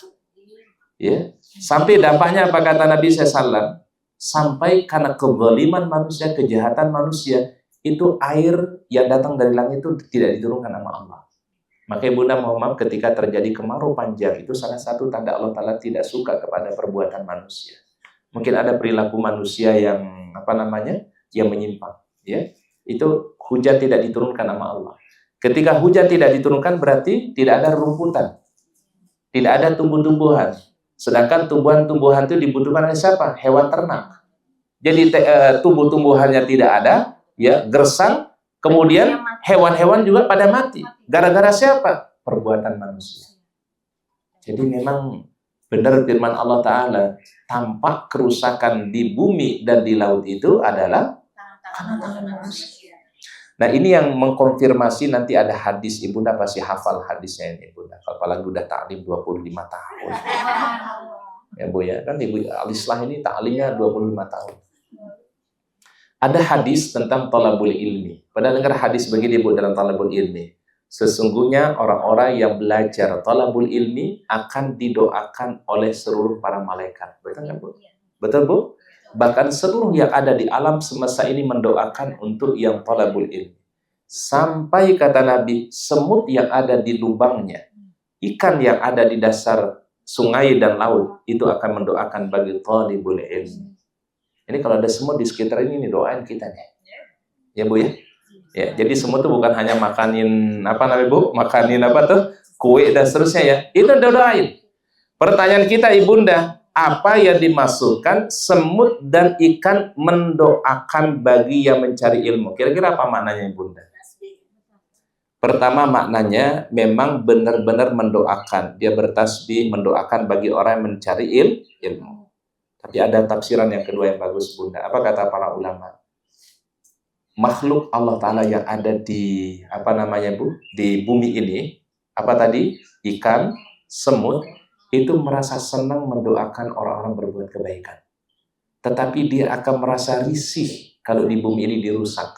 Ya, sampai dampaknya apa kata Nabi SAW? Sampai karena kezaliman manusia, kejahatan manusia, itu air yang datang dari langit itu tidak diturunkan sama Allah. Makanya bunda mohon maaf ketika terjadi kemarau panjang, itu salah satu tanda Allah Ta'ala tidak suka kepada perbuatan manusia. Mungkin ada perilaku manusia yang yang menyimpang, ya. Itu hujan tidak diturunkan sama Allah. Ketika hujan tidak diturunkan berarti tidak ada rumputan, tidak ada tumbuh-tumbuhan. Sedangkan tumbuhan-tumbuhan itu dibutuhkan oleh siapa? Hewan ternak. Jadi tumbuh-tumbuhannya tidak ada, ya, gersang. Kemudian hewan-hewan juga pada mati. Gara-gara siapa? Perbuatan manusia. Jadi memang benar firman Allah Ta'ala, tampak kerusakan di bumi dan di laut itu adalah karena tangan manusia. Nah ini yang mengkonfirmasi, nanti ada hadis, ibunda pasti hafal hadisnya ini ibunda. Apalagi udah ta'lim 25 tahun. Ya Bu ya, kan Ibu Alislah ini ta'limnya 25 tahun. Ada hadis tentang talabul ilmi. Pernah dengar hadis begini Bu dalam talabul ilmi? Sesungguhnya orang-orang yang belajar talabul ilmi akan didoakan oleh seluruh para malaikat. Betul nggak Bu? Betul Bu? Bahkan seluruh yang ada di alam semesta ini mendoakan untuk yang talabul ilmi. Sampai kata Nabi, semut yang ada di lubangnya, ikan yang ada di dasar sungai dan laut, itu akan mendoakan bagi talibul ilmi. Ini kalau ada semut di sekitar ini doain kita nih. Ya Bu ya? Ya, jadi semut itu bukan hanya makanin Bu? Makanin kue dan seterusnya ya. Itu doain. Pertanyaan kita ibunda, apa yang dimasukkan semut dan ikan mendoakan bagi yang mencari ilmu? Kira-kira apa maknanya ibunda? Pertama maknanya memang benar-benar mendoakan. Dia bertasbih mendoakan bagi orang yang mencari ilmu. Tapi ada tafsiran yang kedua yang bagus bunda. Apa kata para ulama? Makhluk Allah Ta'ala yang ada di di bumi ini, apa tadi? Ikan, semut, itu merasa senang mendoakan orang-orang berbuat kebaikan. Tetapi dia akan merasa risih kalau di bumi ini dirusak.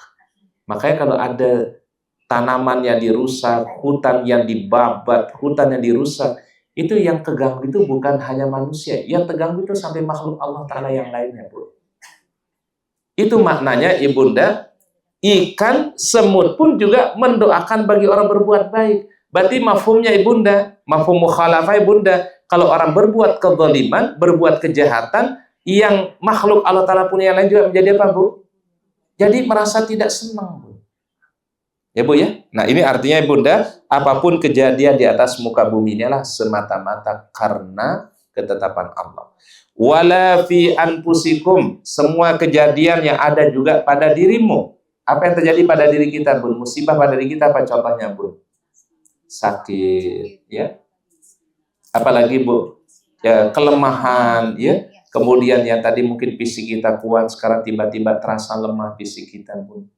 Makanya kalau ada tanaman yang dirusak, hutan yang dibabat, hutan yang dirusak, itu yang terganggu itu bukan hanya manusia, yang terganggu itu sampai makhluk Allah Ta'ala yang lainnya, Bu. Itu maknanya, ibunda, ikan, semut pun juga mendoakan bagi orang berbuat baik. Berarti mafhumnya ibunda, mafhum mukhalafah ibunda, kalau orang berbuat kezaliman, berbuat kejahatan, yang makhluk Allah Ta'ala punya yang lain juga menjadi apa, Bu? Jadi merasa tidak senang, Bu. Ya Bu ya? Nah ini artinya ibunda, apapun kejadian di atas muka bumi inilah semata-mata karena ketetapan Allah. Wala fi anfusikum, semua kejadian yang ada juga pada dirimu. Apa yang terjadi pada diri kita, Bun? Musibah pada diri kita apa contohnya, Bun? Sakit, ya. Apalagi, Bu? Ya, kelemahan, ya. Kemudian yang tadi mungkin fisik kita kuat, sekarang tiba-tiba terasa lemah fisik kita, Bun.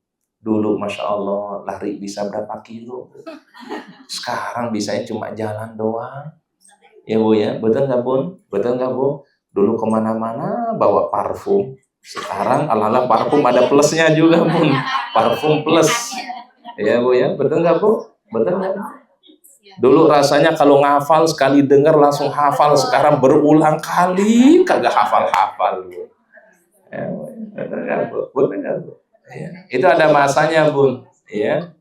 Dulu, Masya Allah, lari bisa berapa kilo. Sekarang bisanya cuma jalan doang. Ya, Bu, ya. Betul nggak, Bun? Betul nggak, Bu? Dulu kemana-mana bawa parfum. Sekarang ala-ala parfum ada plusnya juga, Bun. Parfum plus. Ya, Bu, ya. Betul nggak, Bu? Betul nggak? Dulu rasanya kalau ngafal, sekali dengar langsung hafal. Sekarang berulang kali, kagak hafal-hafal, Bu. Ya, Bu. Betul nggak, Bu? Betul nggak, Bu? Ya. Itu ada masanya, Bun. Ya.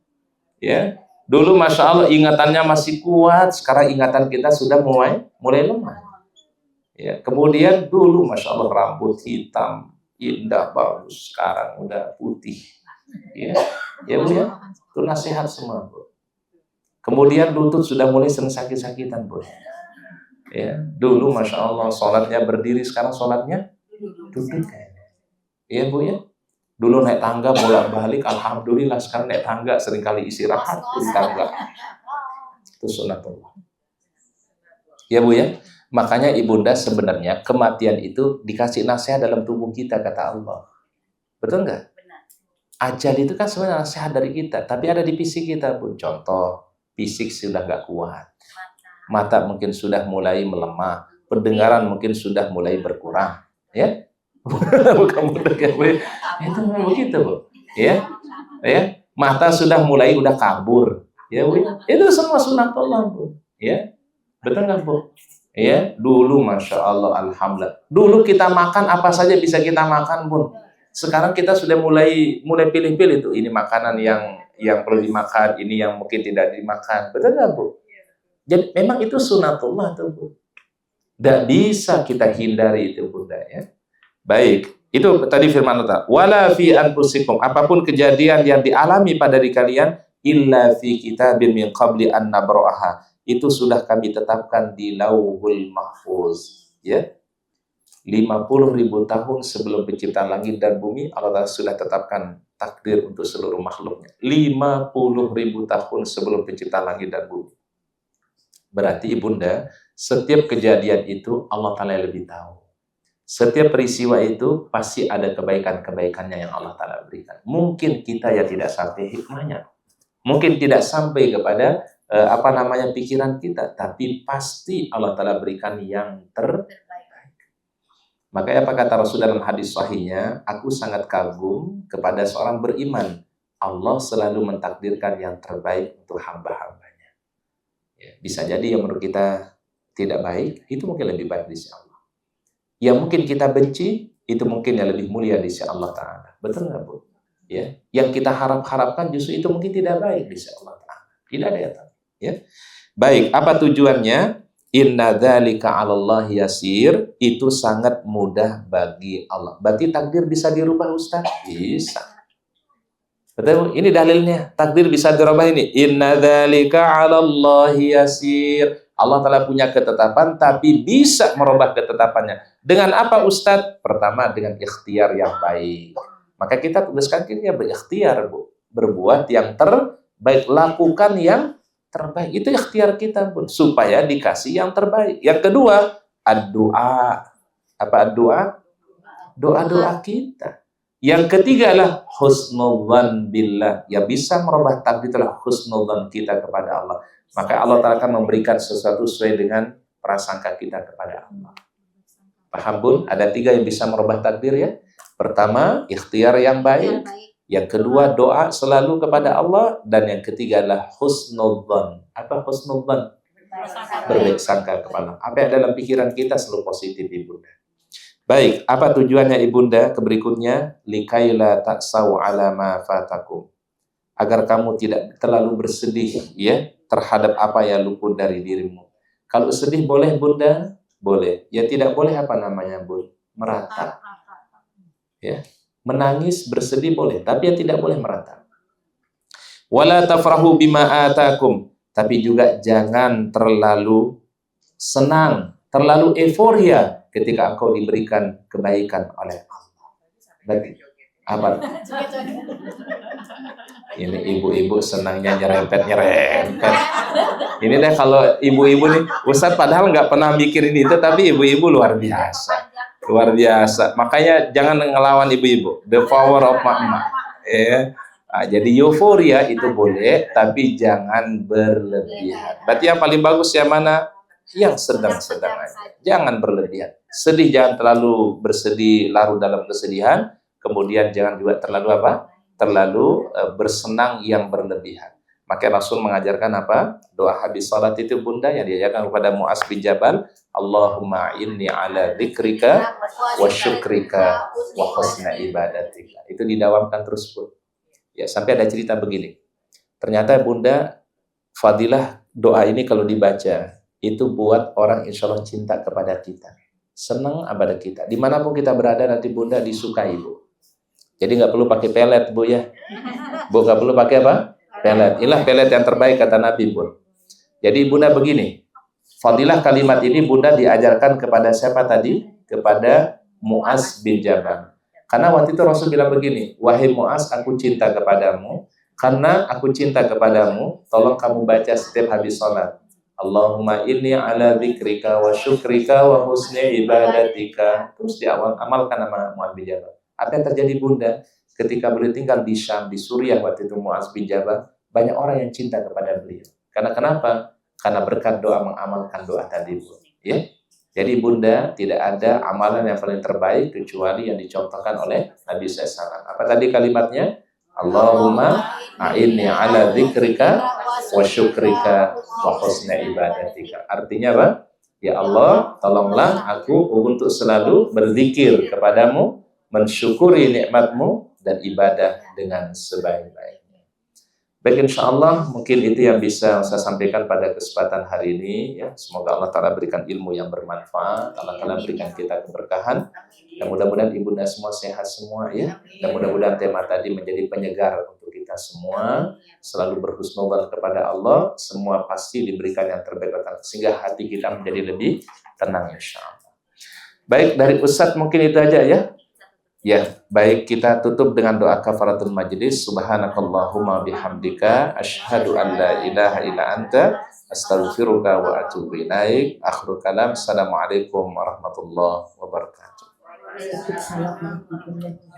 Ya. Dulu Masya Allah ingatannya masih kuat, sekarang ingatan kita sudah mulai lemah. Ya. Kemudian dulu Masya Allah rambut hitam, indah, bagus, sekarang udah putih. Ya. Ya, Bu ya. Itu nasihat semua, Bu. Kemudian lutut sudah mulai sering sakit-sakitan, Bu. Ya. Dulu Masya Allah sholatnya berdiri, sekarang sholatnya duduk. Ya, Bu ya. Dulu naik tangga bolak-balik, alhamdulillah sekarang naik tangga seringkali istirahat di tangga. Itu sunatullah. Ya Bu ya. Makanya ibunda sebenarnya kematian itu dikasih nasihat dalam tubuh kita kata Allah. Betul nggak? Ajal itu kan sebenarnya nasihat dari kita, tapi ada di fisik kita Bu. Contoh, fisik sudah nggak kuat, mata mungkin sudah mulai melemah, pendengaran mungkin sudah mulai berkurang, ya. Bukan mendengar, itu memang begitu Bu. Ya, mata sudah mulai udah kabur, ya Bu. Itu semua sunatullah Bu. Ya, betul nggak Bu? Ya, dulu masya Allah, alhamdulillah. Dulu kita makan apa saja bisa kita makan Bu. Sekarang kita sudah mulai pilih-pilih tuh, ini makanan yang perlu dimakan, ini yang mungkin tidak dimakan. Betul nggak Bu? Jadi memang itu sunatullah tuh Bu. Tidak bisa kita hindari itu Bunda ya. Baik, itu tadi firman Allah. Wala fi anfusikum, apapun kejadian yang dialami pada diri kalian, illa fi kitabim min qabli an nabra'aha. Itu sudah kami tetapkan di Lauhul Mahfuz. Ya. 50.000 tahun sebelum penciptaan langit dan bumi, Allah sudah tetapkan takdir untuk seluruh makhluknya. 50.000 tahun sebelum penciptaan langit dan bumi. Berarti ibunda, setiap kejadian itu Allah Ta'ala lebih tahu. Setiap peristiwa itu pasti ada kebaikan-kebaikannya yang Allah Ta'ala berikan. Mungkin kita yang tidak sampai hikmahnya. Mungkin tidak sampai kepada pikiran kita. Tapi pasti Allah Ta'ala berikan yang terbaik. Makanya apa kata Rasul dalam hadis sahihnya, aku sangat kagum kepada seorang beriman. Allah selalu mentakdirkan yang terbaik untuk hamba-hambanya. Ya, bisa jadi yang menurut kita tidak baik, itu mungkin lebih baik di sisi Allah. Yang mungkin kita benci, itu mungkin yang lebih mulia di sisi Allah Ta'ala. Betul nggak Bu? Ya. Yang kita harapkan justru itu mungkin tidak baik di sisi Allah Ta'ala. Tidak ada yang tahu. Ya. Baik, apa tujuannya? Inna dzalika 'alallahi yasir, itu sangat mudah bagi Allah. Berarti takdir bisa dirubah Ustaz? Bisa. Betul? Ini dalilnya. Takdir bisa dirubah ini. Inna dzalika 'alallahi yasir. Allah Ta'ala punya ketetapan tapi bisa merubah ketetapannya. Dengan apa Ustaz? Pertama dengan ikhtiar yang baik. Maka kita tugaskan kita berikhtiar Bu. Berbuat yang terbaik, lakukan yang terbaik. Itu ikhtiar kita pun supaya dikasih yang terbaik. Yang kedua, ad-doa. Apa ad-doa? Doa-doa kita. Yang ketiga adalah husnudzan billah. Ya bisa merubah takdir adalah husnudzan kita kepada Allah. Maka Allah Ta'ala akan memberikan sesuatu sesuai dengan prasangka kita kepada Allah. Paham Bun? Ada 3 yang bisa merubah takdir ya. Pertama, ikhtiar yang baik. Yang kedua, doa selalu kepada Allah. Dan yang ketiga adalah husnudzan. Apa husnudzan? Berbaik sangka kepada Allah. Apa yang dalam pikiran kita selalu positif, Ibunda. Baik, apa tujuannya Ibunda? Keberikutnya, likaila ta'saw ala ma fatakum. Agar kamu tidak terlalu bersedih ya terhadap apa yang luput dari dirimu. Kalau sedih boleh Bunda? Boleh. Ya tidak boleh apa namanya Bun? Meratap. Ya. Menangis, bersedih boleh, tapi yang tidak boleh meratap. Wala tafrahu bima atakum, tapi juga jangan terlalu senang, terlalu euforia ketika engkau diberikan kebaikan oleh Allah. Berarti apa? Ini ibu-ibu senangnya nyerempet. Ini deh kalau ibu-ibu nih, Ustaz padahal nggak pernah mikirin itu, tapi ibu-ibu luar biasa. Luar biasa. Makanya jangan ngelawan ibu-ibu. The power of mak-mak. Ya. Nah, jadi euforia itu boleh, tapi jangan berlebihan. Berarti yang paling bagus yang mana? Yang sedang-sedang aja. Jangan berlebihan. Sedih jangan terlalu bersedih, larut dalam kesedihan. Kemudian jangan juga terlalu apa? Terlalu bersenang yang berlebihan. Maka Rasul mengajarkan apa? Doa habis salat itu Bunda yang diajarkan kepada Mu'az bin Jabal. Allahumma inni ala dzikrika wa syukrika wa husna ibadatika. Itu didawamkan terus Bun. Ya, sampai ada cerita begini. Ternyata Bunda, fadilah doa ini kalau dibaca, itu buat orang insya Allah cinta kepada kita. Senang kepada kita. Dimanapun kita berada nanti Bunda disukai Bu. Jadi nggak perlu pakai pelet Bu ya. Bu nggak perlu pakai apa? Pelet. Inilah pelet yang terbaik kata Nabi Bun. Jadi Bunda begini. Fadilah kalimat ini Bunda diajarkan kepada siapa tadi? Kepada Mu'az bin Jabal. Karena waktu itu Rasul bilang begini, wahai Muaz, aku cinta kepadamu, karena aku cinta kepadamu, tolong kamu baca setiap habis sholat. Allahumma inni ala dzikrika wa syukrika wa husni ibadatika. Terus di awal amalkan nama Muaz bin Jabal. Apa yang terjadi Bunda? Ketika beliau tinggal di Syam, di Suriah waktu itu Muaz bin Jabal, banyak orang yang cinta kepada beliau. Karena kenapa? Karena berkat doa mengamalkan doa tadi, Bu. Ya. Jadi Bunda, tidak ada amalan yang paling terbaik kecuali yang dicontohkan oleh Nabi SAW. Apa tadi kalimatnya? Allahumma a'inni ala dzikrika wa syukrika wa husni ibadatika. Artinya apa? Ya Allah, tolonglah aku untuk selalu berzikir kepadamu, mensyukuri nikmatmu dan ibadah dengan sebaik-baiknya. Baik, insya Allah mungkin itu yang bisa saya sampaikan pada kesempatan hari ini. Ya, semoga Allah Ta'ala berikan ilmu yang bermanfaat, Allah Ta'ala berikan kita keberkahan, dan mudah-mudahan ibunda semua sehat semua ya. Dan mudah-mudahan tema tadi menjadi penyegar untuk kita semua, selalu berhusnudzon kepada Allah, semua pasti diberikan yang terbaik sehingga hati kita menjadi lebih tenang insya Allah. Baik, dari Ustadz mungkin itu aja ya. Ya, baik, kita tutup dengan doa kafaratul majlis. Subhanakallahumma bihamdika asyhadu an la ilaha illa anta astaghfiruka wa atubu ilaik. Akhirul kalam. Assalamualaikum warahmatullahi wabarakatuh. Waalaikumsalam warahmatullahi wabarakatuh.